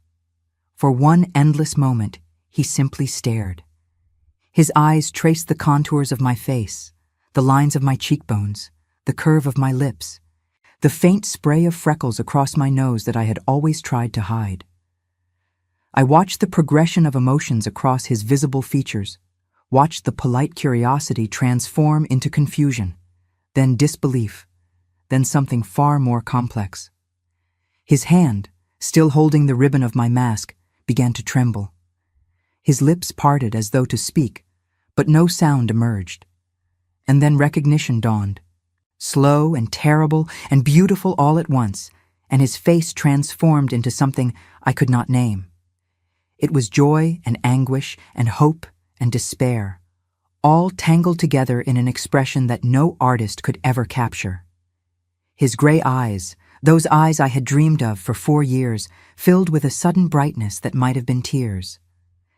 For one endless moment, he simply stared. His eyes traced the contours of my face, the lines of my cheekbones, the curve of my lips, the faint spray of freckles across my nose that I had always tried to hide. I watched the progression of emotions across his visible features, watched the polite curiosity transform into confusion, then disbelief, then something far more complex. His hand, still holding the ribbon of my mask, began to tremble. His lips parted as though to speak, but no sound emerged. And then recognition dawned, slow and terrible and beautiful all at once, and his face transformed into something I could not name. It was joy and anguish and hope and despair, all tangled together in an expression that no artist could ever capture. His gray eyes, those eyes I had dreamed of for 4 years, filled with a sudden brightness that might have been tears.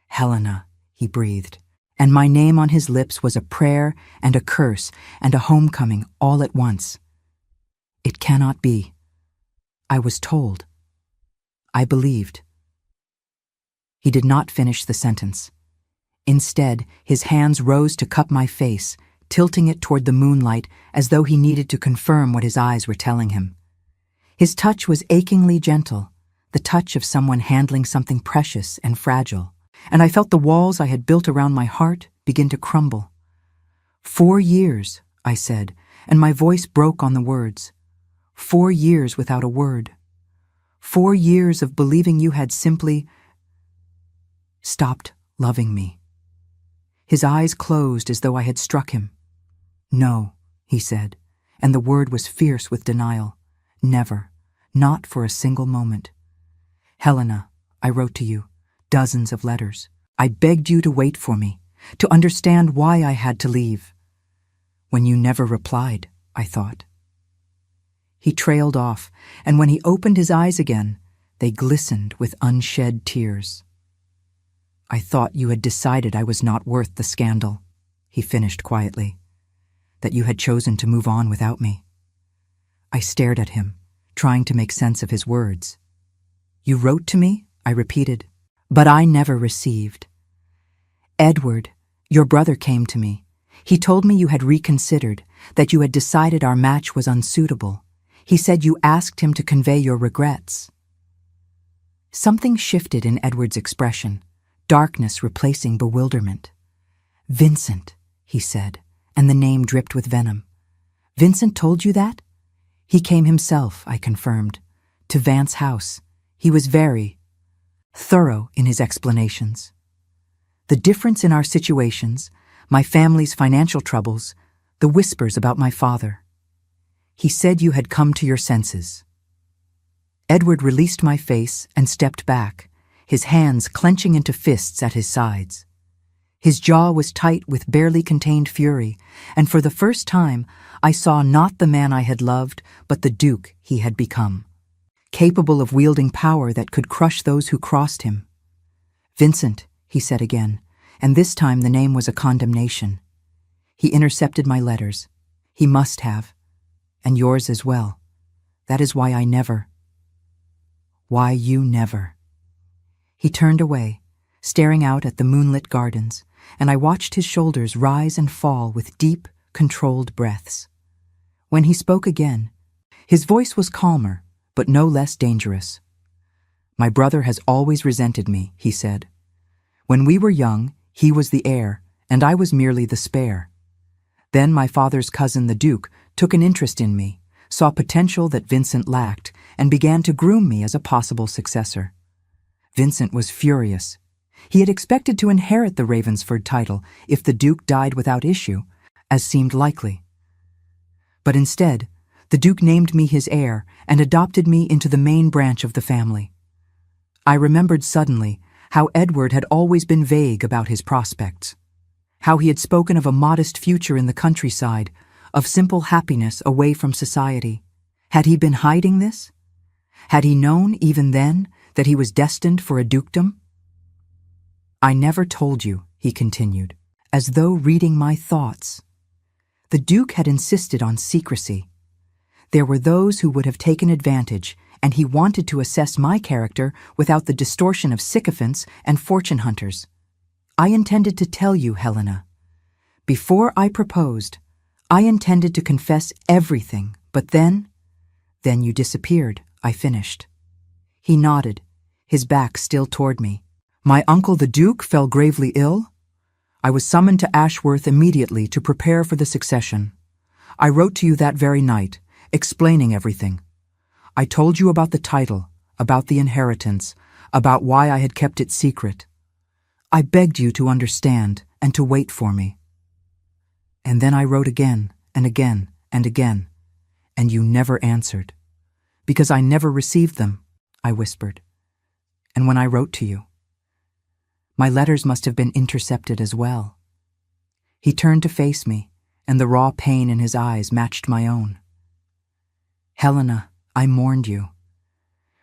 "Helena," he breathed, and my name on his lips was a prayer and a curse and a homecoming all at once. It cannot be. I was told. I believed. He did not finish the sentence. Instead, his hands rose to cup my face, tilting it toward the moonlight as though he needed to confirm what his eyes were telling him. His touch was achingly gentle, the touch of someone handling something precious and fragile, and I felt the walls I had built around my heart begin to crumble. 4 years, I said, and my voice broke on the words. 4 years without a word. 4 years of believing you had simply stopped loving me. His eyes closed as though I had struck him. No, he said, and the word was fierce with denial. Never, not for a single moment. Helena, I wrote to you, dozens of letters. I begged you to wait for me, to understand why I had to leave. When you never replied, I thought. He trailed off, and when he opened his eyes again, they glistened with unshed tears. I thought you had decided I was not worth the scandal, he finished quietly, that you had chosen to move on without me. I stared at him, trying to make sense of his words. You wrote to me, I repeated, but I never received. Edward, your brother came to me. He told me you had reconsidered, that you had decided our match was unsuitable. He said you asked him to convey your regrets. Something shifted in Edward's expression, darkness replacing bewilderment. Vincent, he said, and the name dripped with venom. Vincent told you that? He came himself, I confirmed, to Vance House. He was very thorough in his explanations. The difference in our situations, my family's financial troubles, the whispers about my father. He said you had come to your senses. Edward released my face and stepped back, his hands clenching into fists at his sides. His jaw was tight with barely contained fury, and for the first time I saw not the man I had loved, but the duke he had become, capable of wielding power that could crush those who crossed him. Vincent, he said again, and this time the name was a condemnation. He intercepted my letters. He must have, and yours as well. That is why you never. He turned away, staring out at the moonlit gardens, and I watched his shoulders rise and fall with deep, controlled breaths. When he spoke again, his voice was calmer, but no less dangerous. My brother has always resented me, he said. When we were young, he was the heir, and I was merely the spare. Then my father's cousin, the Duke, took an interest in me, saw potential that Vincent lacked, and began to groom me as a possible successor. Vincent was furious. He had expected to inherit the Ravensford title if the Duke died without issue, as seemed likely. But instead, the Duke named me his heir and adopted me into the main branch of the family. I remembered suddenly how Edward had always been vague about his prospects, how he had spoken of a modest future in the countryside, of simple happiness away from society. Had he been hiding this? Had he known, even then, that he was destined for a dukedom? I never told you, he continued, as though reading my thoughts. The Duke had insisted on secrecy. There were those who would have taken advantage, and he wanted to assess my character without the distortion of sycophants and fortune hunters. I intended to tell you, Helena. Before I proposed, I intended to confess everything, but then you disappeared, I finished. He nodded, his back still toward me. My uncle the Duke fell gravely ill. I was summoned to Ashworth immediately to prepare for the succession. I wrote to you that very night, explaining everything. I told you about the title, about the inheritance, about why I had kept it secret. I begged you to understand and to wait for me. And then I wrote again and again and again, and you never answered. Because I never received them, I whispered. And when I wrote to you, my letters must have been intercepted as well. He turned to face me, and the raw pain in his eyes matched my own. Helena, I mourned you.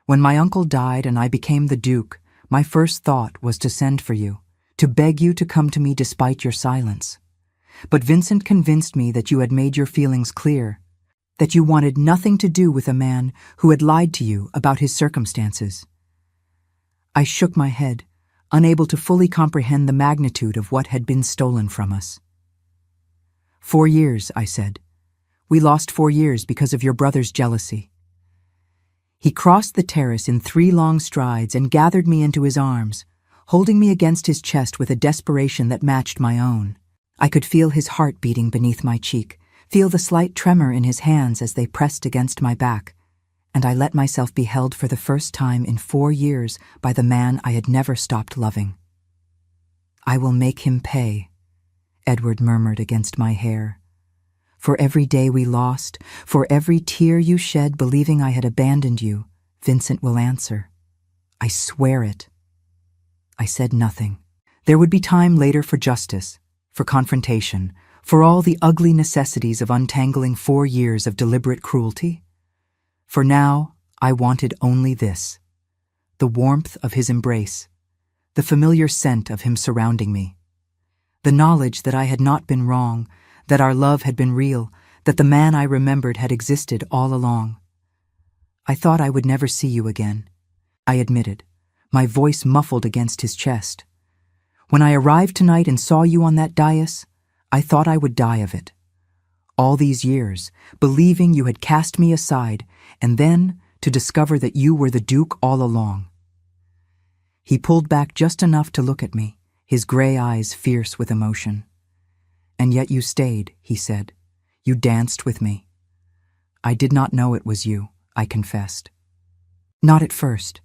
When my uncle died and I became the Duke, my first thought was to send for you, to beg you to come to me despite your silence. But Vincent convinced me that you had made your feelings clear, that you wanted nothing to do with a man who had lied to you about his circumstances. I shook my head, unable to fully comprehend the magnitude of what had been stolen from us. 4 years, I said. We lost 4 years because of your brother's jealousy. He crossed the terrace in 3 long strides and gathered me into his arms, holding me against his chest with a desperation that matched my own. I could feel his heart beating beneath my cheek, feel the slight tremor in his hands as they pressed against my back, and I let myself be held for the first time in 4 years by the man I had never stopped loving. "I will make him pay," Edward murmured against my hair. "For every day we lost, for every tear you shed believing I had abandoned you, Vincent will answer. I swear it." I said nothing. There would be time later for justice, for confrontation, for all the ugly necessities of untangling 4 years of deliberate cruelty. For now, I wanted only this: the warmth of his embrace, the familiar scent of him surrounding me, the knowledge that I had not been wrong, that our love had been real, that the man I remembered had existed all along. "I thought I would never see you again," I admitted, my voice muffled against his chest. "When I arrived tonight and saw you on that dais, I thought I would die of it. All these years, believing you had cast me aside, and then to discover that you were the Duke all along." He pulled back just enough to look at me, his gray eyes fierce with emotion. "And yet you stayed," he said. "You danced with me." "I did not know it was you," I confessed. "Not at first.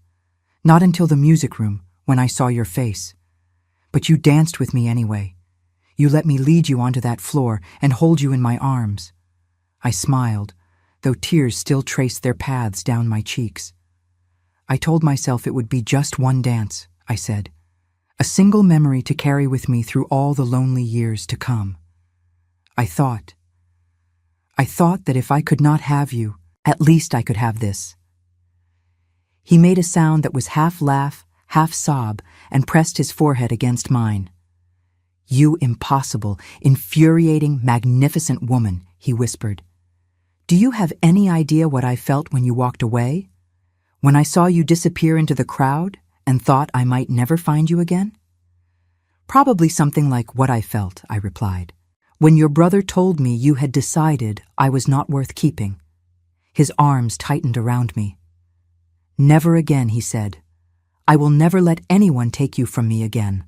Not until the music room, when I saw your face. But you danced with me anyway. You let me lead you onto that floor and hold you in my arms." I smiled, though tears still traced their paths down my cheeks. "I told myself it would be just one dance," I said. "A single memory to carry with me through all the lonely years to come. I thought that if I could not have you, at least I could have this." He made a sound that was half laugh, half sob, and pressed his forehead against mine. "You impossible, infuriating, magnificent woman," he whispered. "Do you have any idea what I felt when you walked away? When I saw you disappear into the crowd and thought I might never find you again?" "Probably something like what I felt," I replied, "when your brother told me you had decided I was not worth keeping." His arms tightened around me. "Never again," he said. "I will never let anyone take you from me again.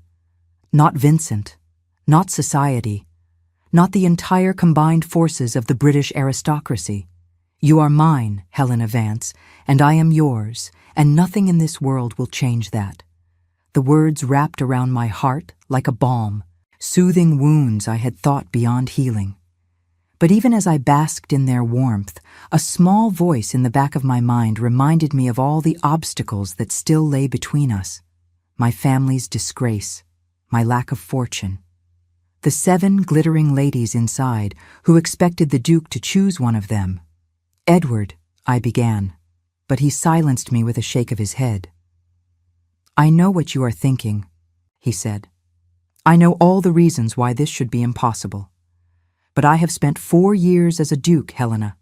Not Vincent, not society, not the entire combined forces of the British aristocracy. You are mine, Helena Vance, and I am yours, and nothing in this world will change that." The words wrapped around my heart like a balm, soothing wounds I had thought beyond healing. But even as I basked in their warmth, a small voice in the back of my mind reminded me of all the obstacles that still lay between us: my family's disgrace, my lack of fortune, the 7 glittering ladies inside who expected the Duke to choose one of them. "Edward," I began, but he silenced me with a shake of his head. "I know what you are thinking," he said. "I know all the reasons why this should be impossible. But I have spent 4 years as a duke, Helena.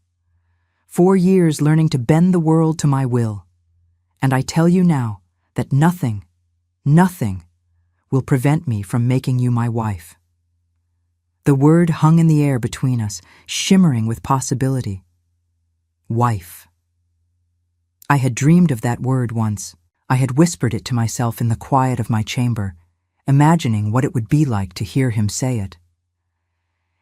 4 years learning to bend the world to my will. And I tell you now that nothing will prevent me from making you my wife." The word hung in the air between us, shimmering with possibility. Wife. I had dreamed of that word once. I had whispered it to myself in the quiet of my chamber, imagining what it would be like to hear him say it.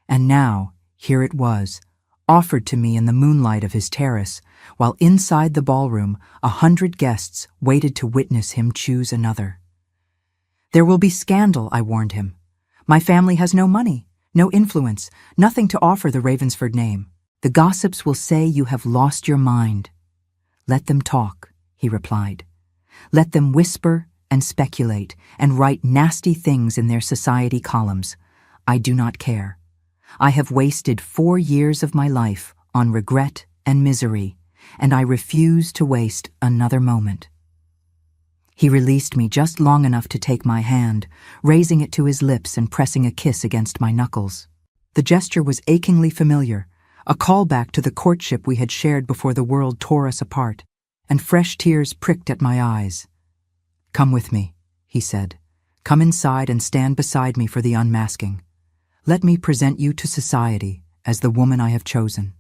And now, here it was, offered to me in the moonlight of his terrace, while inside the ballroom 100 guests waited to witness him choose another. "There will be scandal," I warned him. "My family has no money, no influence, nothing to offer the Ravensford name. The gossips will say you have lost your mind." "Let them talk," he replied. "Let them whisper and speculate and write nasty things in their society columns. I do not care. I have wasted 4 years of my life on regret and misery, and I refuse to waste another moment." He released me just long enough to take my hand, raising it to his lips and pressing a kiss against my knuckles. The gesture was achingly familiar, a callback to the courtship we had shared before the world tore us apart, and fresh tears pricked at my eyes. "Come with me," he said. "Come inside and stand beside me for the unmasking. Let me present you to society as the woman I have chosen."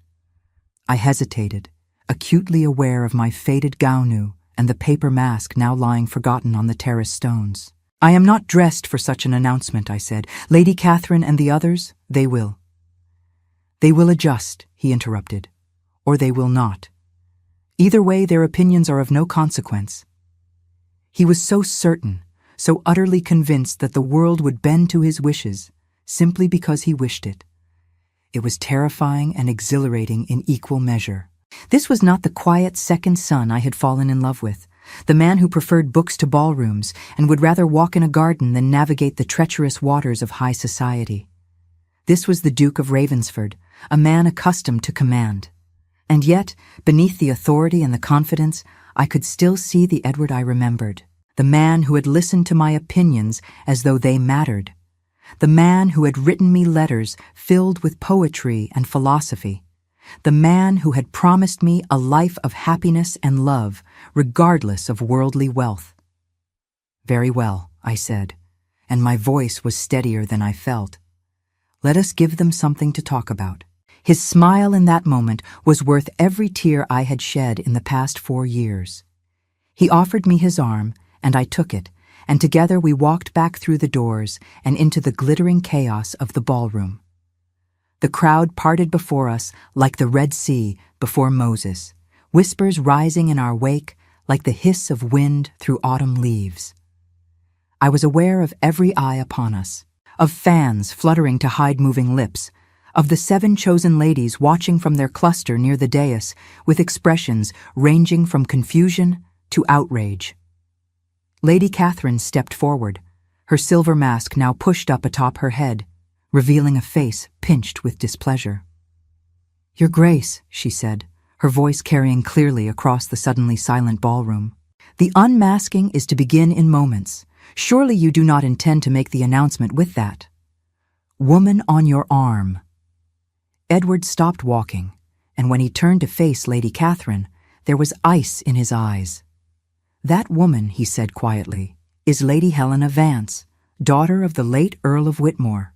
I hesitated, acutely aware of my faded gownu and the paper mask now lying forgotten on the terrace stones. "I am not dressed for such an announcement," I said. "Lady Catherine and the others, they will." "They will adjust," he interrupted, "or they will not. Either way, their opinions are of no consequence." He was so certain, so utterly convinced that the world would bend to his wishes, simply because he wished it. It was terrifying and exhilarating in equal measure. This was not the quiet second son I had fallen in love with, the man who preferred books to ballrooms and would rather walk in a garden than navigate the treacherous waters of high society. This was the Duke of Ravensford, a man accustomed to command. And yet, beneath the authority and the confidence, I could still see the Edward I remembered, the man who had listened to my opinions as though they mattered, the man who had written me letters filled with poetry and philosophy, the man who had promised me a life of happiness and love, regardless of worldly wealth. "Very well," I said, and my voice was steadier than I felt. "Let us give them something to talk about." His smile in that moment was worth every tear I had shed in the past 4 years. He offered me his arm, and I took it, and together we walked back through the doors and into the glittering chaos of the ballroom. The crowd parted before us like the Red Sea before Moses, whispers rising in our wake like the hiss of wind through autumn leaves. I was aware of every eye upon us, of fans fluttering to hide moving lips, of the 7 chosen ladies watching from their cluster near the dais with expressions ranging from confusion to outrage. Lady Catherine stepped forward, her silver mask now pushed up atop her head, revealing a face pinched with displeasure. "Your Grace," she said, her voice carrying clearly across the suddenly silent ballroom, "the unmasking is to begin in moments. Surely you do not intend to make the announcement with that. Woman on your arm." Edward stopped walking, and when he turned to face Lady Catherine, there was ice in his eyes. "That woman," he said quietly, "is Lady Helena Vance, daughter of the late Earl of Whitmore,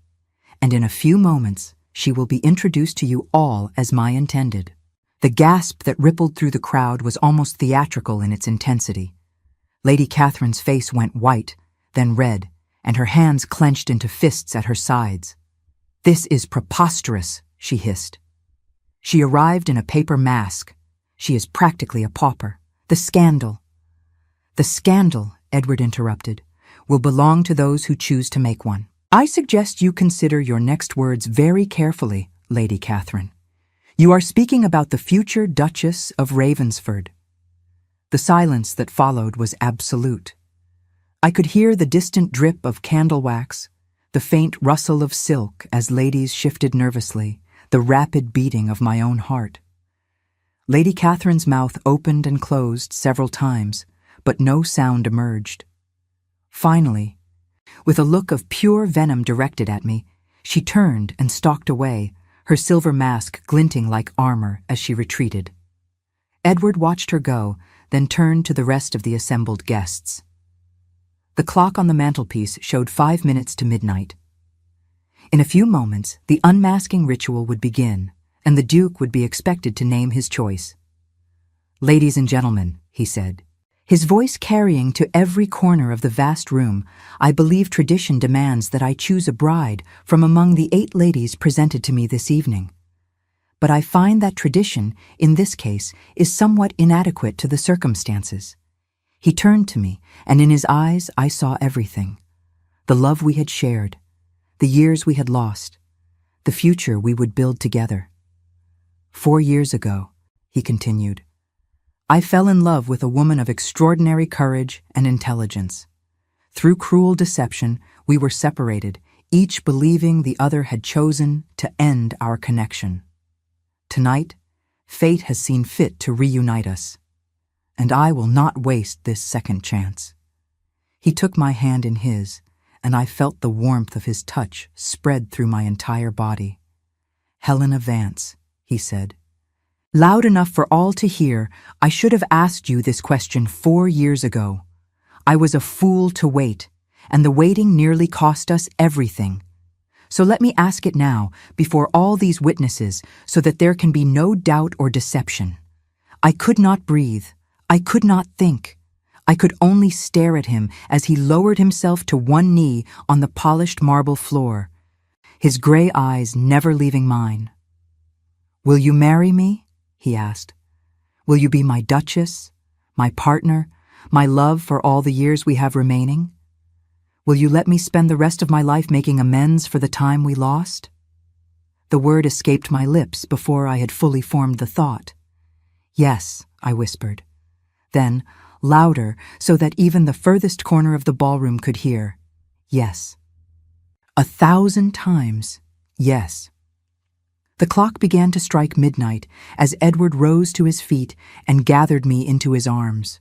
and in a few moments she will be introduced to you all as my intended." The gasp that rippled through the crowd was almost theatrical in its intensity. Lady Catherine's face went white, then red, and her hands clenched into fists at her sides. "This is preposterous," she hissed. "She arrived in a paper mask. She is practically a pauper. The scandal—" "The scandal," Edward interrupted, "will belong to those who choose to make one. I suggest you consider your next words very carefully, Lady Catherine. You are speaking about the future Duchess of Ravensford." The silence that followed was absolute. I could hear the distant drip of candle wax, the faint rustle of silk as ladies shifted nervously, the rapid beating of my own heart. Lady Catherine's mouth opened and closed several times, but no sound emerged. Finally, with a look of pure venom directed at me, she turned and stalked away, her silver mask glinting like armor as she retreated. Edward watched her go, then turned to the rest of the assembled guests. The clock on the mantelpiece showed 5 minutes to midnight. In a few moments, the unmasking ritual would begin, and the Duke would be expected to name his choice. "Ladies and gentlemen," he said, his voice carrying to every corner of the vast room, "I believe tradition demands that I choose a bride from among the 8 ladies presented to me this evening. But I find that tradition, in this case, is somewhat inadequate to the circumstances." He turned to me, and in his eyes I saw everything. The love we had shared, the years we had lost, the future we would build together. "4 years ago," he continued, "I fell in love with a woman of extraordinary courage and intelligence. Through cruel deception, we were separated, each believing the other had chosen to end our connection. Tonight, fate has seen fit to reunite us, and I will not waste this second chance." He took my hand in his, and I felt the warmth of his touch spread through my entire body. "Helena Vance," he said. "Loud enough for all to hear, I should have asked you this question 4 years ago. I was a fool to wait, and the waiting nearly cost us everything. So let me ask it now, before all these witnesses, so that there can be no doubt or deception. I could not breathe. I could not think. I could only stare at him as he lowered himself to one knee on the polished marble floor, his gray eyes never leaving mine. "Will you marry me?" he asked. "Will you be my duchess, my partner, my love for all the years we have remaining? Will you let me spend the rest of my life making amends for the time we lost?" The word escaped my lips before I had fully formed the thought. "Yes," I whispered. Then, louder, so that even the furthest corner of the ballroom could hear, "Yes. 1,000 times, yes." The clock began to strike midnight as Edward rose to his feet and gathered me into his arms.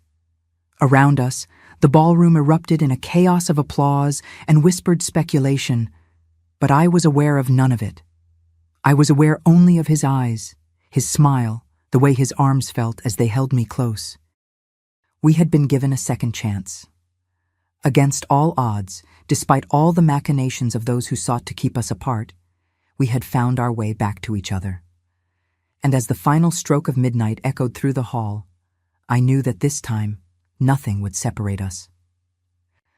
Around us, the ballroom erupted in a chaos of applause and whispered speculation, but I was aware of none of it. I was aware only of his eyes, his smile, the way his arms felt as they held me close. We had been given a second chance. Against all odds, despite all the machinations of those who sought to keep us apart, we had found our way back to each other. And as the final stroke of midnight echoed through the hall, I knew that this time nothing would separate us.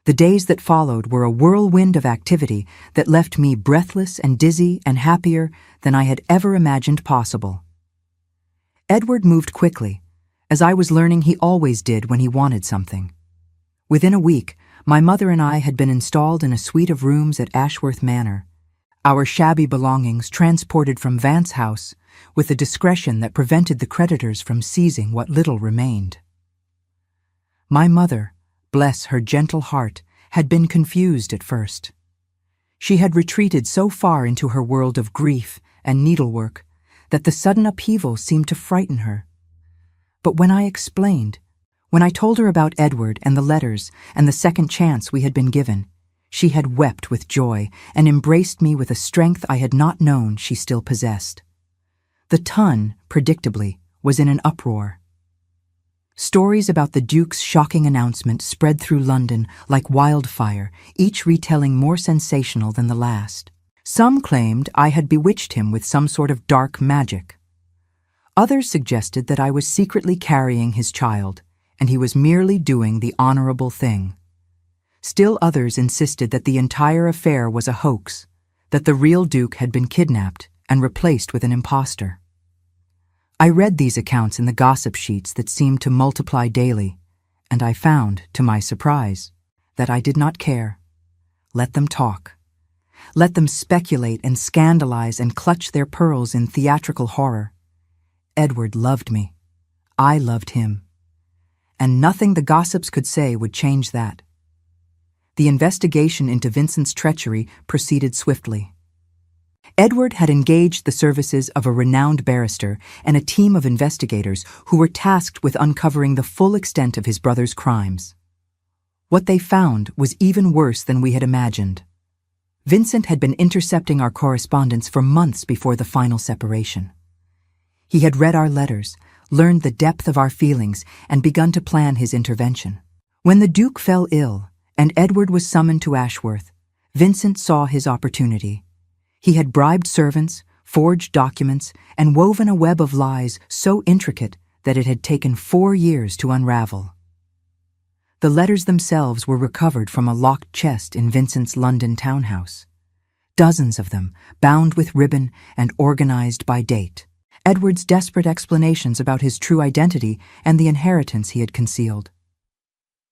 The days that followed were a whirlwind of activity that left me breathless and dizzy and happier than I had ever imagined possible. Edward moved quickly, as I was learning he always did when he wanted something. Within a week, my mother and I had been installed in a suite of rooms at Ashworth Manor, our shabby belongings transported from Vance House with a discretion that prevented the creditors from seizing what little remained. My mother, bless her gentle heart, had been confused at first. She had retreated so far into her world of grief and needlework that the sudden upheaval seemed to frighten her. But when I explained, when I told her about Edward and the letters and the second chance we had been given, she had wept with joy and embraced me with a strength I had not known she still possessed. The ton, predictably, was in an uproar. Stories about the Duke's shocking announcement spread through London like wildfire, each retelling more sensational than the last. Some claimed I had bewitched him with some sort of dark magic. Others suggested that I was secretly carrying his child, and he was merely doing the honorable thing. Still others insisted that the entire affair was a hoax, that the real Duke had been kidnapped and replaced with an impostor. I read these accounts in the gossip sheets that seemed to multiply daily, and I found, to my surprise, that I did not care. Let them talk. Let them speculate and scandalize and clutch their pearls in theatrical horror. Edward loved me. I loved him. And nothing the gossips could say would change that. The investigation into Vincent's treachery proceeded swiftly. Edward had engaged the services of a renowned barrister and a team of investigators who were tasked with uncovering the full extent of his brother's crimes. What they found was even worse than we had imagined. Vincent had been intercepting our correspondence for months before the final separation. He had read our letters, learned the depth of our feelings, and begun to plan his intervention. When the Duke fell ill and Edward was summoned to Ashworth, Vincent saw his opportunity. He had bribed servants, forged documents, and woven a web of lies so intricate that it had taken 4 years to unravel. The letters themselves were recovered from a locked chest in Vincent's London townhouse. Dozens of them, bound with ribbon and organized by date. Edward's desperate explanations about his true identity and the inheritance he had concealed.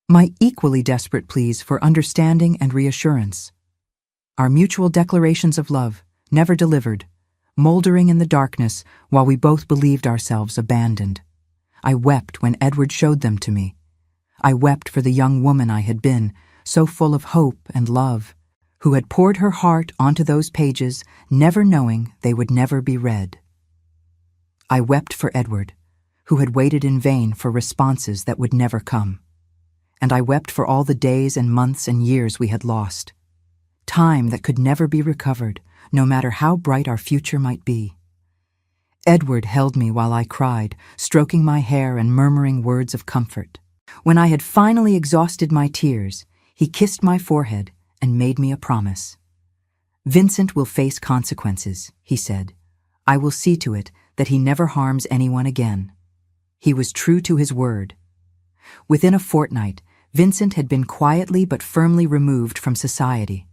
My equally desperate pleas for understanding and reassurance. Our mutual declarations of love, never delivered, moldering in the darkness while we both believed ourselves abandoned. I wept when Edward showed them to me. I wept for the young woman I had been, so full of hope and love, who had poured her heart onto those pages, never knowing they would never be read. I wept for Edward, who had waited in vain for responses that would never come. And I wept for all the days and months and years we had lost. Time that could never be recovered, no matter how bright our future might be. Edward held me while I cried, stroking my hair and murmuring words of comfort. When I had finally exhausted my tears, he kissed my forehead and made me a promise. "Vincent will face consequences," he said. "I will see to it that he never harms anyone again." He was true to his word. Within a fortnight, Vincent had been quietly but firmly removed from society.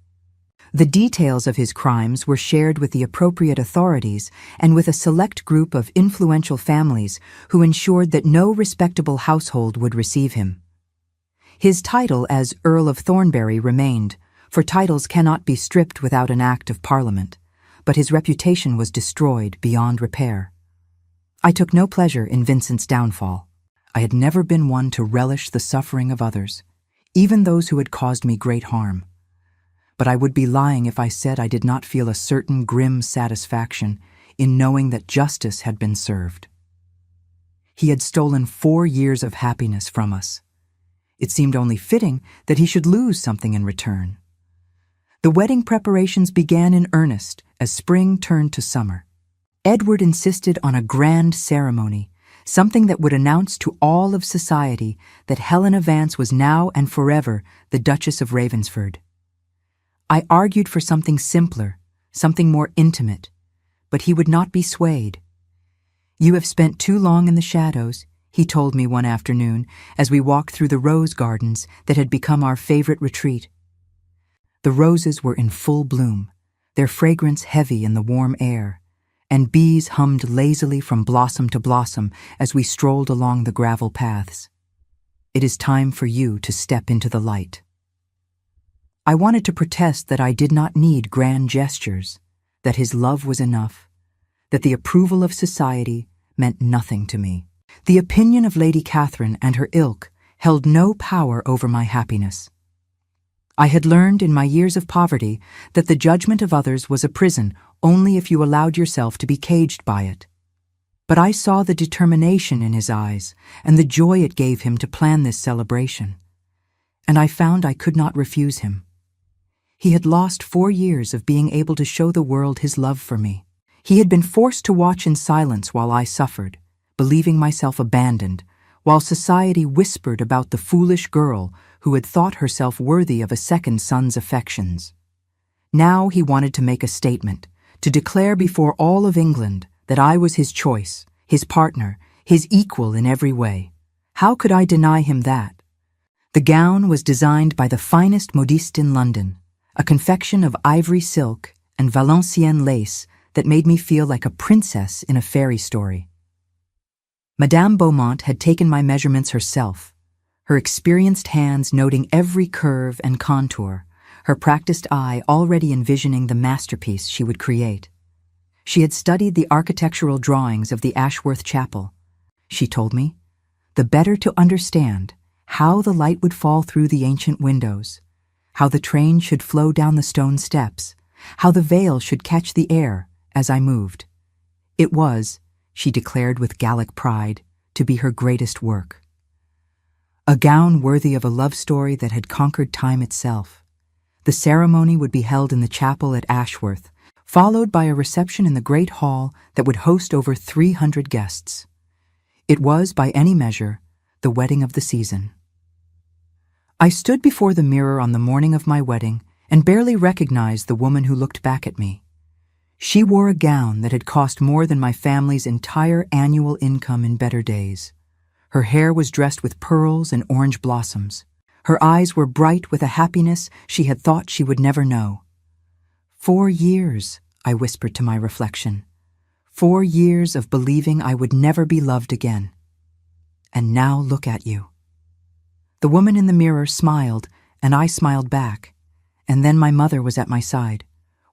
The details of his crimes were shared with the appropriate authorities and with a select group of influential families who ensured that no respectable household would receive him. His title as Earl of Thornbury remained, for titles cannot be stripped without an act of Parliament, but his reputation was destroyed beyond repair. I took no pleasure in Vincent's downfall. I had never been one to relish the suffering of others, even those who had caused me great harm. But I would be lying if I said I did not feel a certain grim satisfaction in knowing that justice had been served. He had stolen 4 years of happiness from us. It seemed only fitting that he should lose something in return. The wedding preparations began in earnest as spring turned to summer. Edward insisted on a grand ceremony, something that would announce to all of society that Helena Vance was now and forever the Duchess of Ravensford. I argued for something simpler, something more intimate, but he would not be swayed. "You have spent too long in the shadows," he told me one afternoon as we walked through the rose gardens that had become our favorite retreat. The roses were in full bloom, their fragrance heavy in the warm air, and bees hummed lazily from blossom to blossom as we strolled along the gravel paths. "It is time for you to step into the light." I wanted to protest that I did not need grand gestures, that his love was enough, that the approval of society meant nothing to me. The opinion of Lady Catherine and her ilk held no power over my happiness. I had learned in my years of poverty that the judgment of others was a prison only if you allowed yourself to be caged by it. But I saw the determination in his eyes and the joy it gave him to plan this celebration, and I found I could not refuse him. He had lost 4 years of being able to show the world his love for me. He had been forced to watch in silence while I suffered, believing myself abandoned, while society whispered about the foolish girl who had thought herself worthy of a second son's affections. Now he wanted to make a statement, to declare before all of England that I was his choice, his partner, his equal in every way. How could I deny him that? The gown was designed by the finest modiste in London, a confection of ivory silk and Valenciennes lace that made me feel like a princess in a fairy story. Madame Beaumont had taken my measurements herself, her experienced hands noting every curve and contour, her practiced eye already envisioning the masterpiece she would create. She had studied the architectural drawings of the Ashworth Chapel. She told me, the better to understand how the light would fall through the ancient windows, how the train should flow down the stone steps, how the veil should catch the air as I moved. It was, she declared with Gallic pride, to be her greatest work. A gown worthy of a love story that had conquered time itself. The ceremony would be held in the chapel at Ashworth, followed by a reception in the great hall that would host over 300 guests. It was, by any measure, the wedding of the season. I stood before the mirror on the morning of my wedding and barely recognized the woman who looked back at me. She wore a gown that had cost more than my family's entire annual income in better days. Her hair was dressed with pearls and orange blossoms. Her eyes were bright with a happiness she had thought she would never know. 4 years, I whispered to my reflection. 4 years of believing I would never be loved again. And now look at you. The woman in the mirror smiled, and I smiled back, and then my mother was at my side,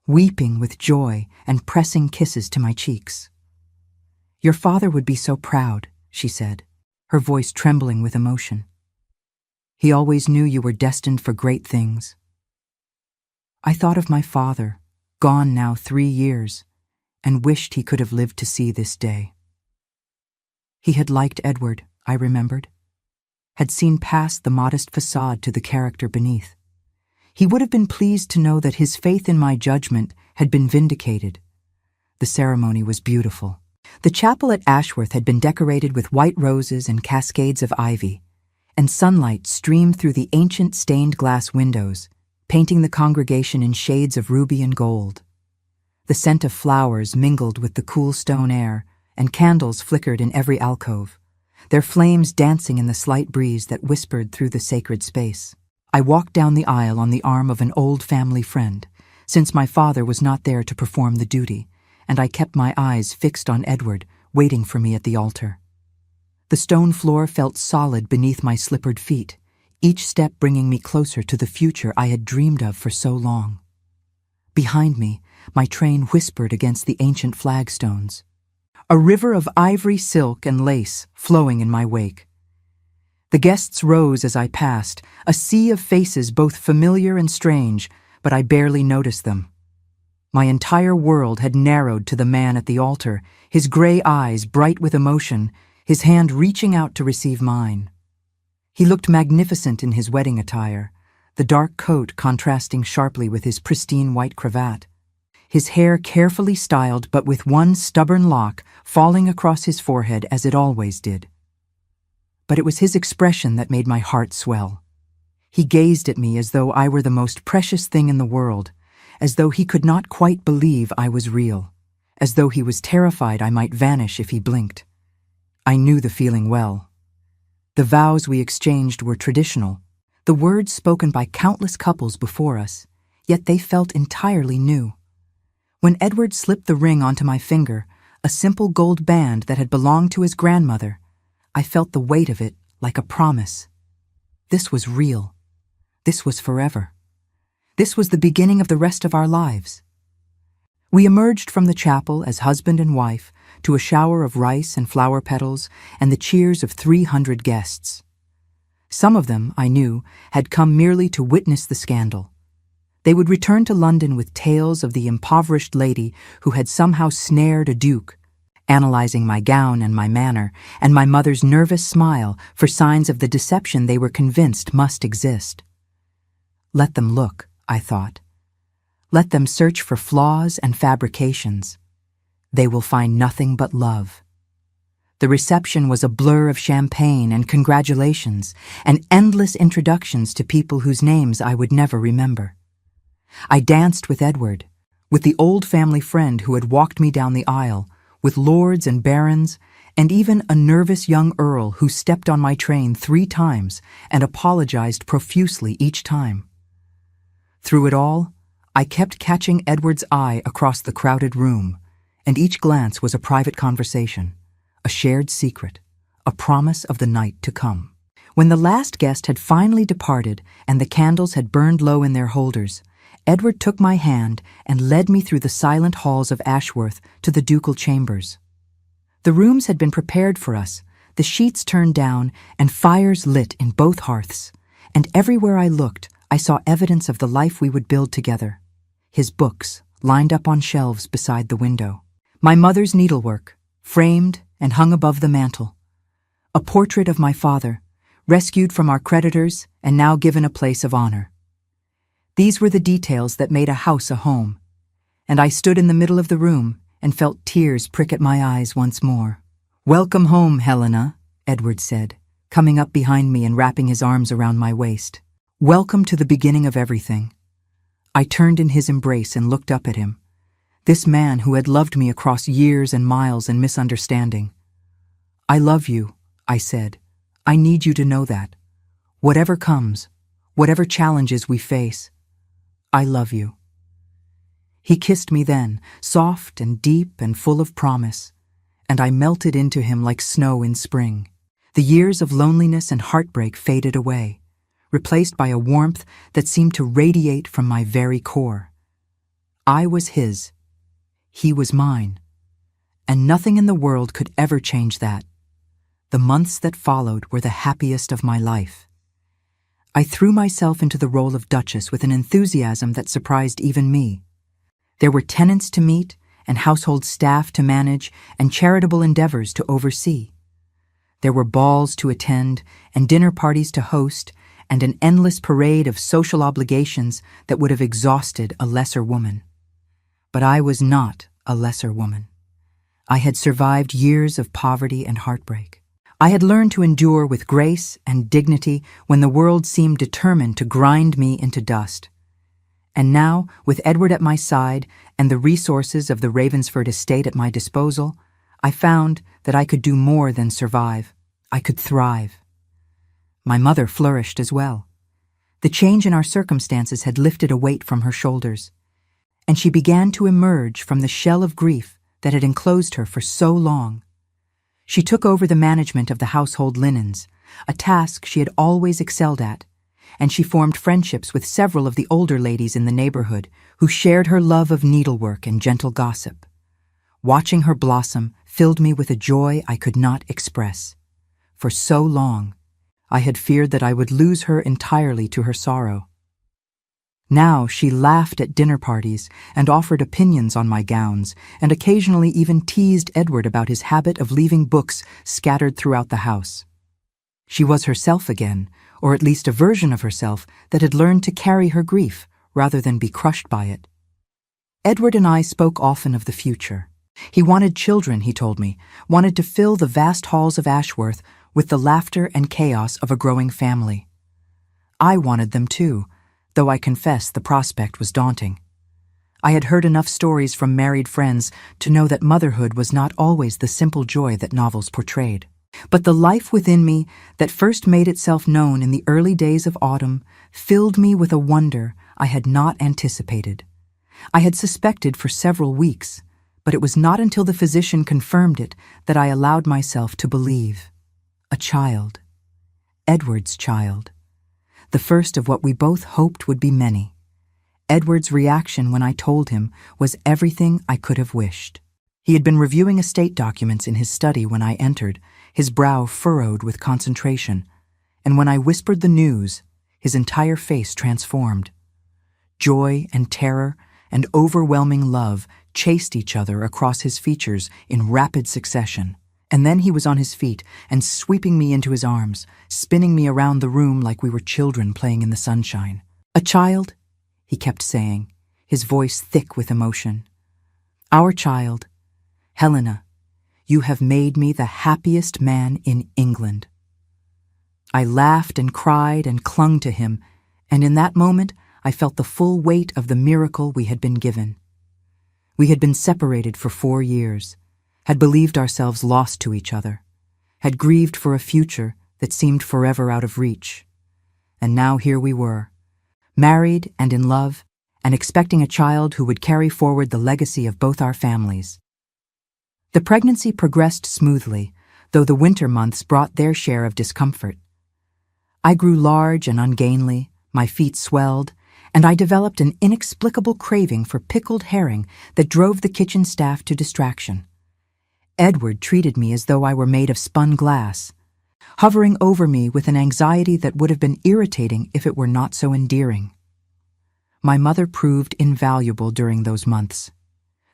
weeping with joy and pressing kisses to my cheeks. "Your father would be so proud," she said, her voice trembling with emotion. "He always knew you were destined for great things." I thought of my father, gone now 3 years, and wished he could have lived to see this day. He had liked Edward, I remembered, had seen past the modest facade to the character beneath. He would have been pleased to know that his faith in my judgment had been vindicated. The ceremony was beautiful. The chapel at Ashworth had been decorated with white roses and cascades of ivy, and sunlight streamed through the ancient stained glass windows, painting the congregation in shades of ruby and gold. The scent of flowers mingled with the cool stone air, and candles flickered in every alcove, their flames dancing in the slight breeze that whispered through the sacred space. I walked down the aisle on the arm of an old family friend, since my father was not there to perform the duty, and I kept my eyes fixed on Edward, waiting for me at the altar. The stone floor felt solid beneath my slippered feet, each step bringing me closer to the future I had dreamed of for so long. Behind me, my train whispered against the ancient flagstones, a river of ivory, silk, and lace flowing in my wake. The guests rose as I passed, a sea of faces both familiar and strange, but I barely noticed them. My entire world had narrowed to the man at the altar, his gray eyes bright with emotion, his hand reaching out to receive mine. He looked magnificent in his wedding attire, the dark coat contrasting sharply with his pristine white cravat, his hair carefully styled but with one stubborn lock falling across his forehead as it always did. But it was his expression that made my heart swell. He gazed at me as though I were the most precious thing in the world, as though he could not quite believe I was real, as though he was terrified I might vanish if he blinked. I knew the feeling well. The vows we exchanged were traditional, the words spoken by countless couples before us, yet they felt entirely new. When Edward slipped the ring onto my finger, a simple gold band that had belonged to his grandmother, I felt the weight of it like a promise. This was real. This was forever. This was the beginning of the rest of our lives. We emerged from the chapel as husband and wife to a shower of rice and flower petals and the cheers of 300 guests. Some of them, I knew, had come merely to witness the scandal. They would return to London with tales of the impoverished lady who had somehow snared a duke, analyzing my gown and my manner, and my mother's nervous smile for signs of the deception they were convinced must exist. Let them look, I thought. Let them search for flaws and fabrications. They will find nothing but love. The reception was a blur of champagne and congratulations, and endless introductions to people whose names I would never remember. I danced with Edward, with the old family friend who had walked me down the aisle, with lords and barons, and even a nervous young earl who stepped on my train 3 times and apologized profusely each time. Through it all, I kept catching Edward's eye across the crowded room, and each glance was a private conversation, a shared secret, a promise of the night to come. When the last guest had finally departed and the candles had burned low in their holders, Edward took my hand and led me through the silent halls of Ashworth to the ducal chambers. The rooms had been prepared for us, the sheets turned down, and fires lit in both hearths, and everywhere I looked, I saw evidence of the life we would build together. His books, lined up on shelves beside the window. My mother's needlework, framed and hung above the mantel. A portrait of my father, rescued from our creditors and now given a place of honor. These were the details that made a house a home, and I stood in the middle of the room and felt tears prick at my eyes once more. "Welcome home, Helena," Edward said, coming up behind me and wrapping his arms around my waist. "Welcome to the beginning of everything." I turned in his embrace and looked up at him, this man who had loved me across years and miles and misunderstanding. "I love you," I said. "I need you to know that. Whatever comes, whatever challenges we face, I love you." He kissed me then, soft and deep and full of promise, and I melted into him like snow in spring. The years of loneliness and heartbreak faded away, replaced by a warmth that seemed to radiate from my very core. I was his. He was mine. And nothing in the world could ever change that. The months that followed were the happiest of my life. I threw myself into the role of Duchess with an enthusiasm that surprised even me. There were tenants to meet, and household staff to manage, and charitable endeavors to oversee. There were balls to attend, and dinner parties to host, and an endless parade of social obligations that would have exhausted a lesser woman. But I was not a lesser woman. I had survived years of poverty and heartbreak. I had learned to endure with grace and dignity when the world seemed determined to grind me into dust. And now, with Edward at my side and the resources of the Ravensford estate at my disposal, I found that I could do more than survive. I could thrive. My mother flourished as well. The change in our circumstances had lifted a weight from her shoulders. and she began to emerge from the shell of grief that had enclosed her for so long. She took over the management of the household linens, a task she had always excelled at, and she formed friendships with several of the older ladies in the neighborhood who shared her love of needlework and gentle gossip. Watching her blossom filled me with a joy I could not express. For so long, I had feared that I would lose her entirely to her sorrow. Now she laughed at dinner parties and offered opinions on my gowns, and occasionally even teased Edward about his habit of leaving books scattered throughout the house. She was herself again, or at least a version of herself that had learned to carry her grief rather than be crushed by it. Edward and I spoke often of the future. He wanted children, he told me, wanted to fill the vast halls of Ashworth with the laughter and chaos of a growing family. I wanted them too, though I confess the prospect was daunting. I had heard enough stories from married friends to know that motherhood was not always the simple joy that novels portrayed. But the life within me that first made itself known in the early days of autumn filled me with a wonder I had not anticipated. I had suspected for several weeks, but it was not until the physician confirmed it that I allowed myself to believe. A child. Edward's child. The first of what we both hoped would be many. Edward's reaction when I told him was everything I could have wished. He had been reviewing estate documents in his study when I entered, his brow furrowed with concentration, and when I whispered the news, his entire face transformed. Joy and terror and overwhelming love chased each other across his features in rapid succession. And then he was on his feet and sweeping me into his arms, spinning me around the room like we were children playing in the sunshine. "A child," he kept saying, his voice thick with emotion. "Our child. Helena, you have made me the happiest man in England." I laughed and cried and clung to him, and in that moment I felt the full weight of the miracle we had been given. We had been separated for 4 years, had believed ourselves lost to each other, had grieved for a future that seemed forever out of reach. And now here we were, married and in love, and expecting a child who would carry forward the legacy of both our families. The pregnancy progressed smoothly, though the winter months brought their share of discomfort. I grew large and ungainly, my feet swelled, and I developed an inexplicable craving for pickled herring that drove the kitchen staff to distraction. Edward treated me as though I were made of spun glass, hovering over me with an anxiety that would have been irritating if it were not so endearing. My mother proved invaluable during those months.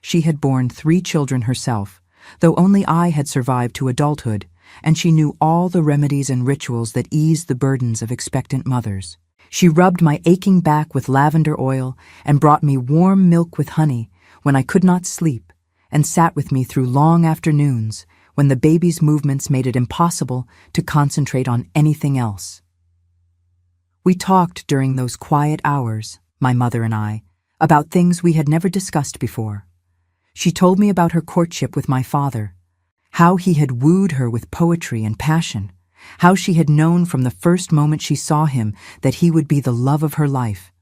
She had borne 3 children herself, though only I had survived to adulthood, and she knew all the remedies and rituals that eased the burdens of expectant mothers. She rubbed my aching back with lavender oil and brought me warm milk with honey when I could not sleep, and sat with me through long afternoons when the baby's movements made it impossible to concentrate on anything else. We talked during those quiet hours, my mother and I, about things we had never discussed before. She told me about her courtship with my father, how he had wooed her with poetry and passion, how she had known from the first moment she saw him that he would be the love of her life.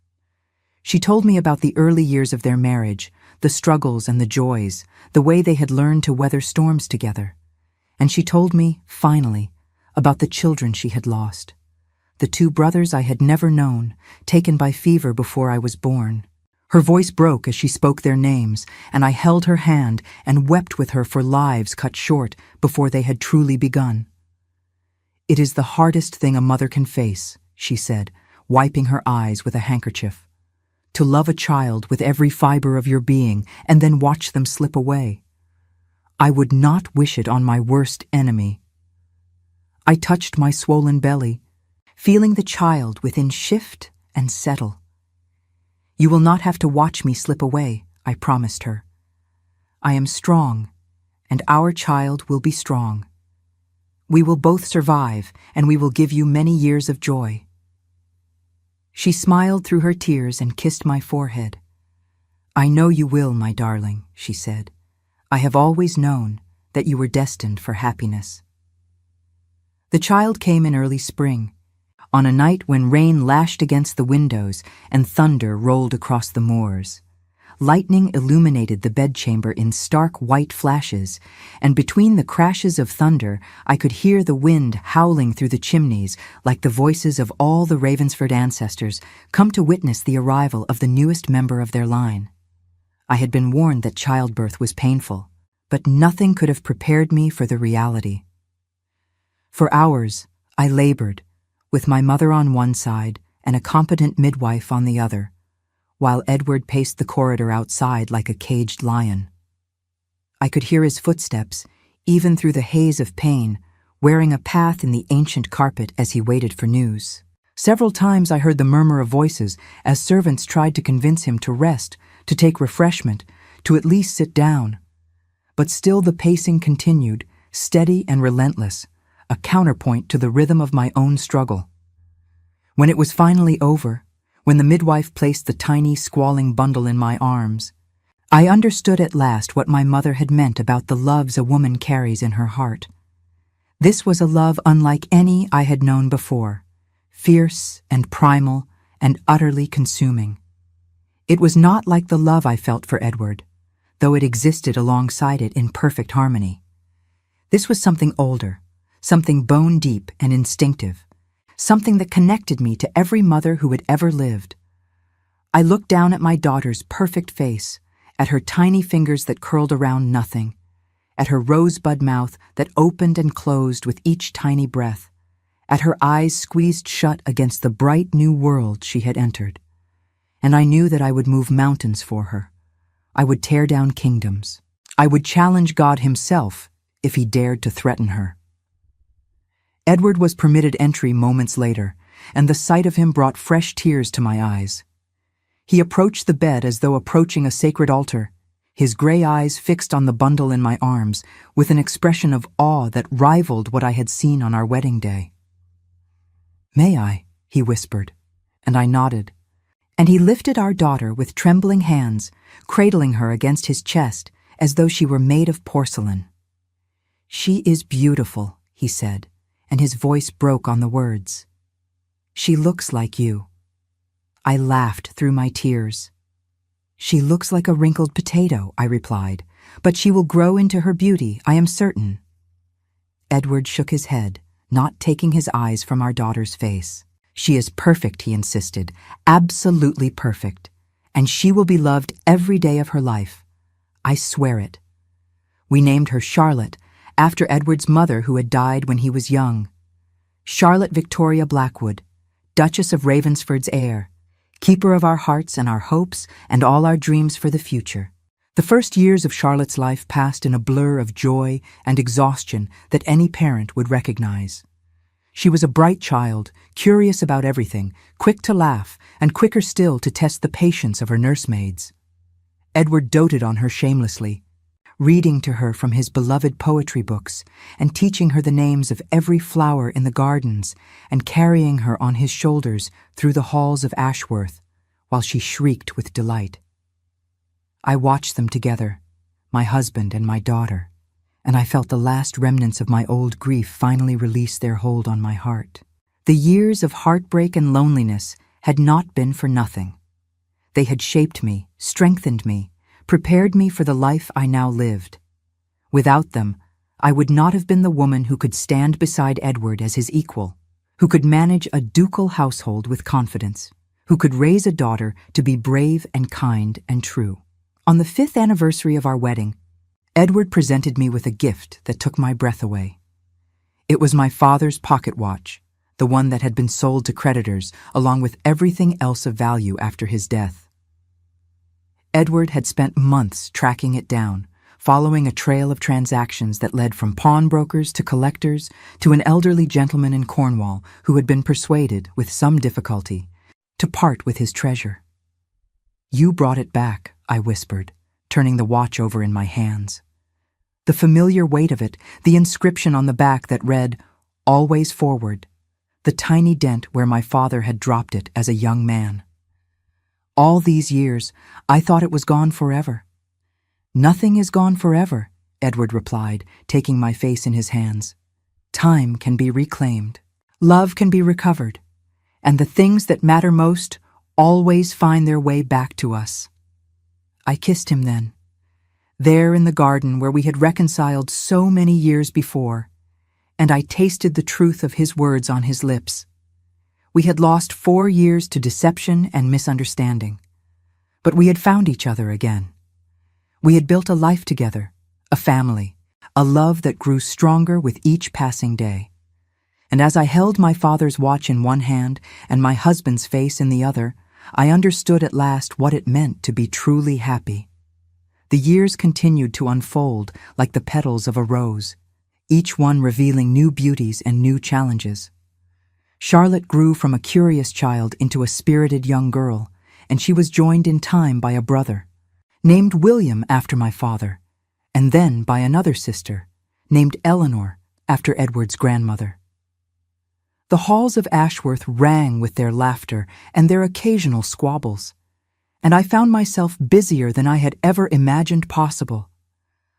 She told me about the early years of their marriage, the struggles and the joys, the way they had learned to weather storms together. And she told me, finally, about the children she had lost. The 2 brothers I had never known, taken by fever before I was born. Her voice broke as she spoke their names, and I held her hand and wept with her for lives cut short before they had truly begun. "It is the hardest thing a mother can face," she said, wiping her eyes with a handkerchief. "To love a child with every fiber of your being and then watch them slip away. I would not wish it on my worst enemy." I touched my swollen belly, feeling the child within shift and settle. "You will not have to watch me slip away," I promised her. "I am strong, and our child will be strong. We will both survive, and we will give you many years of joy." She smiled through her tears and kissed my forehead. "I know you will, my darling," she said. "I have always known that you were destined for happiness." The child came in early spring, on a night when rain lashed against the windows and thunder rolled across the moors. lightning illuminated the bedchamber in stark white flashes, and between the crashes of thunder I could hear the wind howling through the chimneys like the voices of all the Ravensford ancestors come to witness the arrival of the newest member of their line. I had been warned that childbirth was painful, but nothing could have prepared me for the reality. For hours, I labored, with my mother on one side and a competent midwife on the other, while Edward paced the corridor outside like a caged lion. I could hear his footsteps, even through the haze of pain, wearing a path in the ancient carpet as he waited for news. Several times I heard the murmur of voices as servants tried to convince him to rest, to take refreshment, to at least sit down. But still the pacing continued, steady and relentless, a counterpoint to the rhythm of my own struggle. When it was finally over, when the midwife placed the tiny, squalling bundle in my arms, I understood at last what my mother had meant about the loves a woman carries in her heart. This was a love unlike any I had known before, fierce and primal and utterly consuming. It was not like the love I felt for Edward, though it existed alongside it in perfect harmony. This was something older, something bone-deep and instinctive, something that connected me to every mother who had ever lived. I looked down at my daughter's perfect face, at her tiny fingers that curled around nothing, at her rosebud mouth that opened and closed with each tiny breath, at her eyes squeezed shut against the bright new world she had entered. And I knew that I would move mountains for her. I would tear down kingdoms. I would challenge God himself if he dared to threaten her. Edward was permitted entry moments later, and the sight of him brought fresh tears to my eyes. He approached the bed as though approaching a sacred altar, his gray eyes fixed on the bundle in my arms with an expression of awe that rivaled what I had seen on our wedding day. "May I?" he whispered, and I nodded. And he lifted our daughter with trembling hands, cradling her against his chest as though she were made of porcelain. "She is beautiful," he said, and his voice broke on the words. "She looks like you." I laughed through my tears. "She looks like a wrinkled potato," I replied, "but she will grow into her beauty, I am certain." Edward shook his head, not taking his eyes from our daughter's face. "She is perfect," he insisted, "absolutely perfect, and she will be loved every day of her life. I swear it." We named her Charlotte, after Edward's mother who had died when he was young. Charlotte Victoria Blackwood, Duchess of Ravensford's heir, keeper of our hearts and our hopes and all our dreams for the future. The first years of Charlotte's life passed in a blur of joy and exhaustion that any parent would recognize. She was a bright child, curious about everything, quick to laugh, and quicker still to test the patience of her nursemaids. Edward doted on her shamelessly, reading to her from his beloved poetry books and teaching her the names of every flower in the gardens and carrying her on his shoulders through the halls of Ashworth while she shrieked with delight. I watched them together, my husband and my daughter, and I felt the last remnants of my old grief finally release their hold on my heart. The years of heartbreak and loneliness had not been for nothing. They had shaped me, strengthened me, prepared me for the life I now lived. Without them, I would not have been the woman who could stand beside Edward as his equal, who could manage a ducal household with confidence, who could raise a daughter to be brave and kind and true. On the 5th anniversary of our wedding, Edward presented me with a gift that took my breath away. It was my father's pocket watch, the one that had been sold to creditors along with everything else of value after his death. Edward had spent months tracking it down, following a trail of transactions that led from pawnbrokers to collectors to an elderly gentleman in Cornwall who had been persuaded, with some difficulty, to part with his treasure. "You brought it back," I whispered, turning the watch over in my hands. The familiar weight of it, the inscription on the back that read, "Always forward," the tiny dent where my father had dropped it as a young man. All these years, I thought it was gone forever. "Nothing is gone forever," Edward replied, taking my face in his hands. "Time can be reclaimed. Love can be recovered. And the things that matter most always find their way back to us." I kissed him then, there in the garden where we had reconciled so many years before, and I tasted the truth of his words on his lips. We had lost 4 years to deception and misunderstanding, but we had found each other again. We had built a life together, a family, a love that grew stronger with each passing day. And as I held my father's watch in one hand and my husband's face in the other, I understood at last what it meant to be truly happy. The years continued to unfold like the petals of a rose, each one revealing new beauties and new challenges. Charlotte grew from a curious child into a spirited young girl, and she was joined in time by a brother, named William after my father, and then by another sister, named Eleanor after Edward's grandmother. The halls of Ashworth rang with their laughter and their occasional squabbles, and I found myself busier than I had ever imagined possible.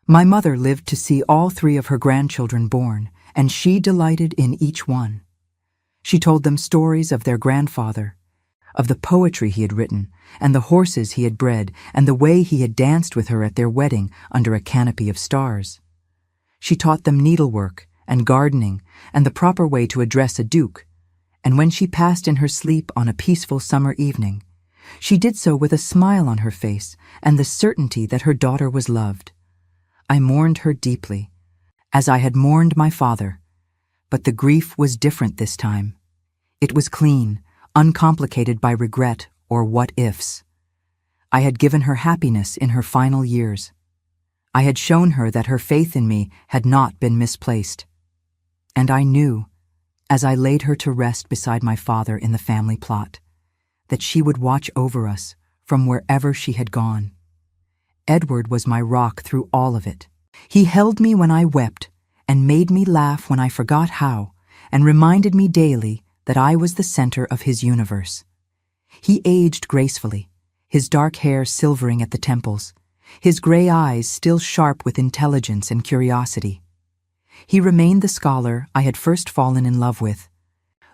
My mother lived to see all 3 of her grandchildren born, and she delighted in each one. She told them stories of their grandfather, of the poetry he had written, and the horses he had bred, and the way he had danced with her at their wedding under a canopy of stars. She taught them needlework and gardening and the proper way to address a duke, and when she passed in her sleep on a peaceful summer evening, she did so with a smile on her face and the certainty that her daughter was loved. I mourned her deeply, as I had mourned my father, but the grief was different this time. It was clean, uncomplicated by regret or what-ifs. I had given her happiness in her final years. I had shown her that her faith in me had not been misplaced. And I knew, as I laid her to rest beside my father in the family plot, that she would watch over us from wherever she had gone. Edward was my rock through all of it. He held me when I wept and made me laugh when I forgot how, and reminded me daily that I was the center of his universe. He aged gracefully, his dark hair silvering at the temples, his gray eyes still sharp with intelligence and curiosity. He remained the scholar I had first fallen in love with,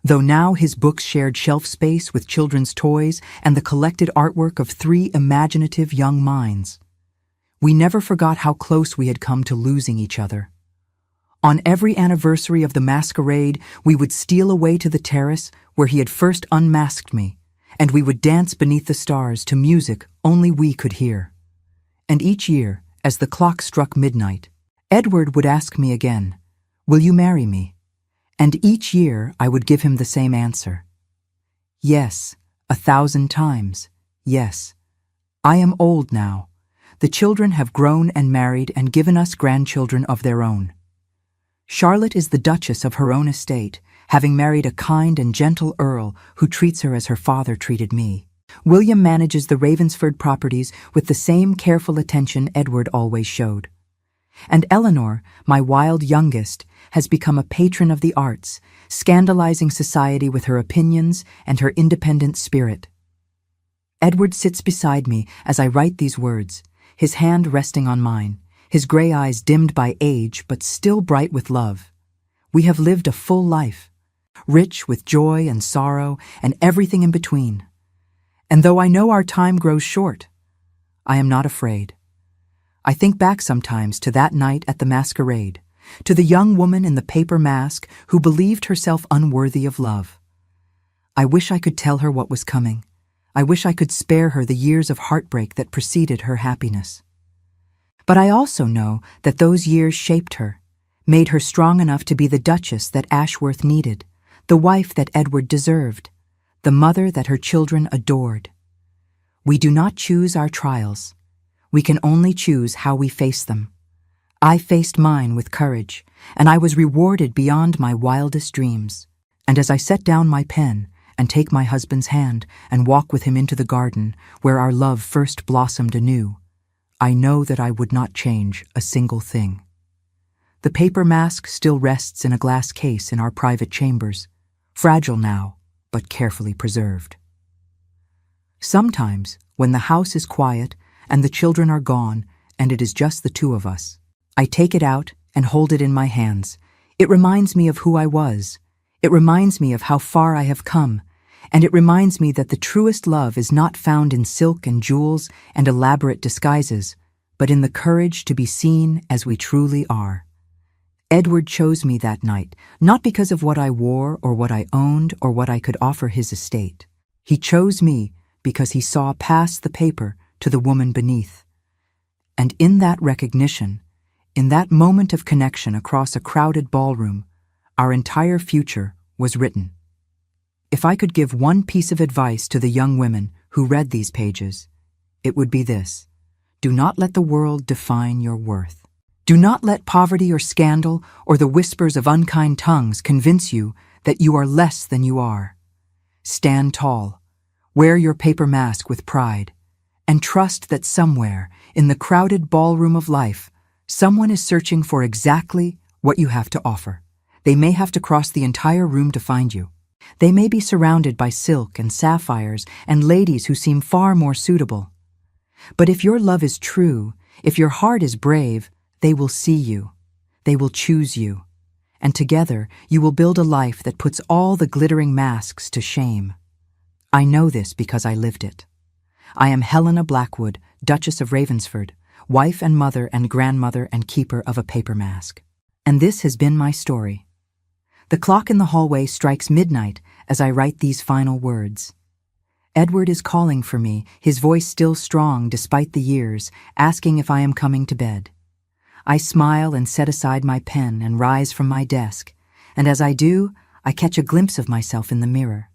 though now his books shared shelf space with children's toys and the collected artwork of 3 imaginative young minds. We never forgot how close we had come to losing each other. On every anniversary of the masquerade, we would steal away to the terrace where he had first unmasked me, and we would dance beneath the stars to music only we could hear. And each year, as the clock struck midnight, Edward would ask me again, "Will you marry me?" And each year I would give him the same answer. Yes, 1,000 times, yes. I am old now. The children have grown and married and given us grandchildren of their own. Charlotte is the duchess of her own estate, having married a kind and gentle earl who treats her as her father treated me. William manages the Ravensford properties with the same careful attention Edward always showed. And Eleanor, my wild youngest, has become a patron of the arts, scandalizing society with her opinions and her independent spirit. Edward sits beside me as I write these words, his hand resting on mine, his gray eyes dimmed by age but still bright with love. We have lived a full life, rich with joy and sorrow and everything in between. And though I know our time grows short, I am not afraid. I think back sometimes to that night at the masquerade, to the young woman in the paper mask who believed herself unworthy of love. I wish I could tell her what was coming. I wish I could spare her the years of heartbreak that preceded her happiness. But I also know that those years shaped her, made her strong enough to be the duchess that Ashworth needed, the wife that Edward deserved, the mother that her children adored. We do not choose our trials. We can only choose how we face them. I faced mine with courage, and I was rewarded beyond my wildest dreams. And as I set down my pen and take my husband's hand and walk with him into the garden where our love first blossomed anew, I know that I would not change a single thing. The paper mask still rests in a glass case in our private chambers, fragile now, but carefully preserved. Sometimes, when the house is quiet and the children are gone and it is just the 2 of us, I take it out and hold it in my hands. It reminds me of who I was. It reminds me of how far I have come, And it reminds me that the truest love is not found in silk and jewels and elaborate disguises, but in the courage to be seen as we truly are. Edward chose me that night, not because of what I wore or what I owned or what I could offer his estate. He chose me because he saw past the paper to the woman beneath. And in that recognition, in that moment of connection across a crowded ballroom, our entire future was written. If I could give one piece of advice to the young women who read these pages, it would be this: do not let the world define your worth. Do not let poverty or scandal or the whispers of unkind tongues convince you that you are less than you are. Stand tall, wear your paper mask with pride, and trust that somewhere in the crowded ballroom of life, someone is searching for exactly what you have to offer. They may have to cross the entire room to find you. They may be surrounded by silk and sapphires and ladies who seem far more suitable. But if your love is true, if your heart is brave, they will see you. They will choose you. And together you will build a life that puts all the glittering masks to shame. I know this because I lived it. I am Helena Blackwood, Duchess of Ravensford, wife and mother and grandmother and keeper of a paper mask. And this has been my story. The clock in the hallway strikes midnight as I write these final words. Edward is calling for me, his voice still strong despite the years, asking if I am coming to bed. I smile and set aside my pen and rise from my desk, and as I do, I catch a glimpse of myself in the mirror.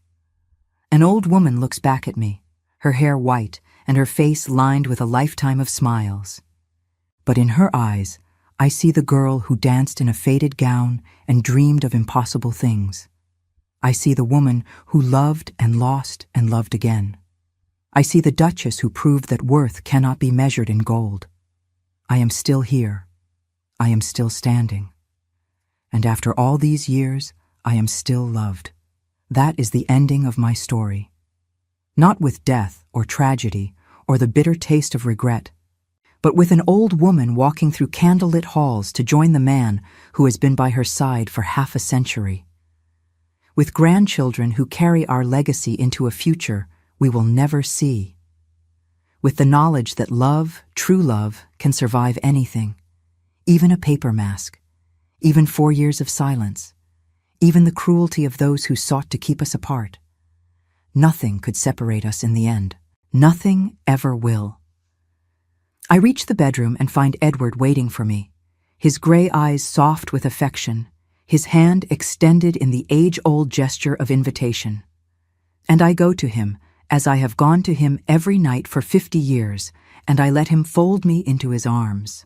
An old woman looks back at me, her hair white and her face lined with a lifetime of smiles. But in her eyes, I see the girl who danced in a faded gown and dreamed of impossible things. I see the woman who loved and loved again. I see the duchess who proved that worth cannot be measured in gold. I am still here. I am still standing. And after all these years, I am still loved. That is the ending of my story. Not with death or tragedy or the bitter taste of regret, but with an old woman walking through candlelit halls to join the man who has been by her side for half a century. With grandchildren who carry our legacy into a future we will never see. With the knowledge that love, true love, can survive anything, even a paper mask, even 4 years of silence, even the cruelty of those who sought to keep us apart. Nothing could separate us in the end. Nothing ever will. I reach the bedroom and find Edward waiting for me, his gray eyes soft with affection, his hand extended in the age-old gesture of invitation. And I go to him, as I have gone to him every night for 50 years, and I let him fold me into his arms.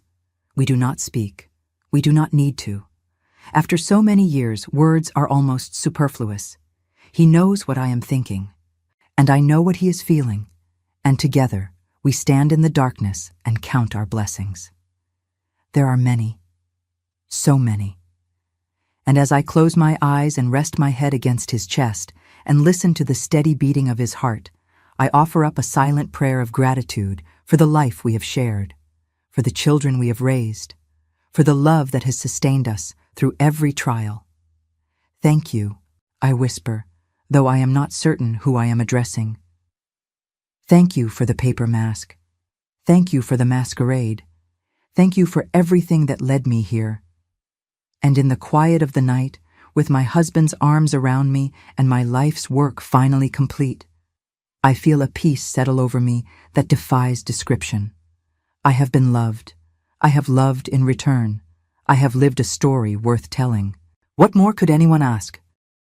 We do not speak. We do not need to. After so many years, words are almost superfluous. He knows what I am thinking, and I know what he is feeling, and together we stand in the darkness and count our blessings. There are many, so many. And as I close my eyes and rest my head against his chest and listen to the steady beating of his heart, I offer up a silent prayer of gratitude for the life we have shared, for the children we have raised, for the love that has sustained us through every trial. Thank you, I whisper, though I am not certain who I am addressing. Thank you for the paper mask. Thank you for the masquerade. Thank you for everything that led me here. And in the quiet of the night, with my husband's arms around me and my life's work finally complete, I feel a peace settle over me that defies description. I have been loved. I have loved in return. I have lived a story worth telling. What more could anyone ask?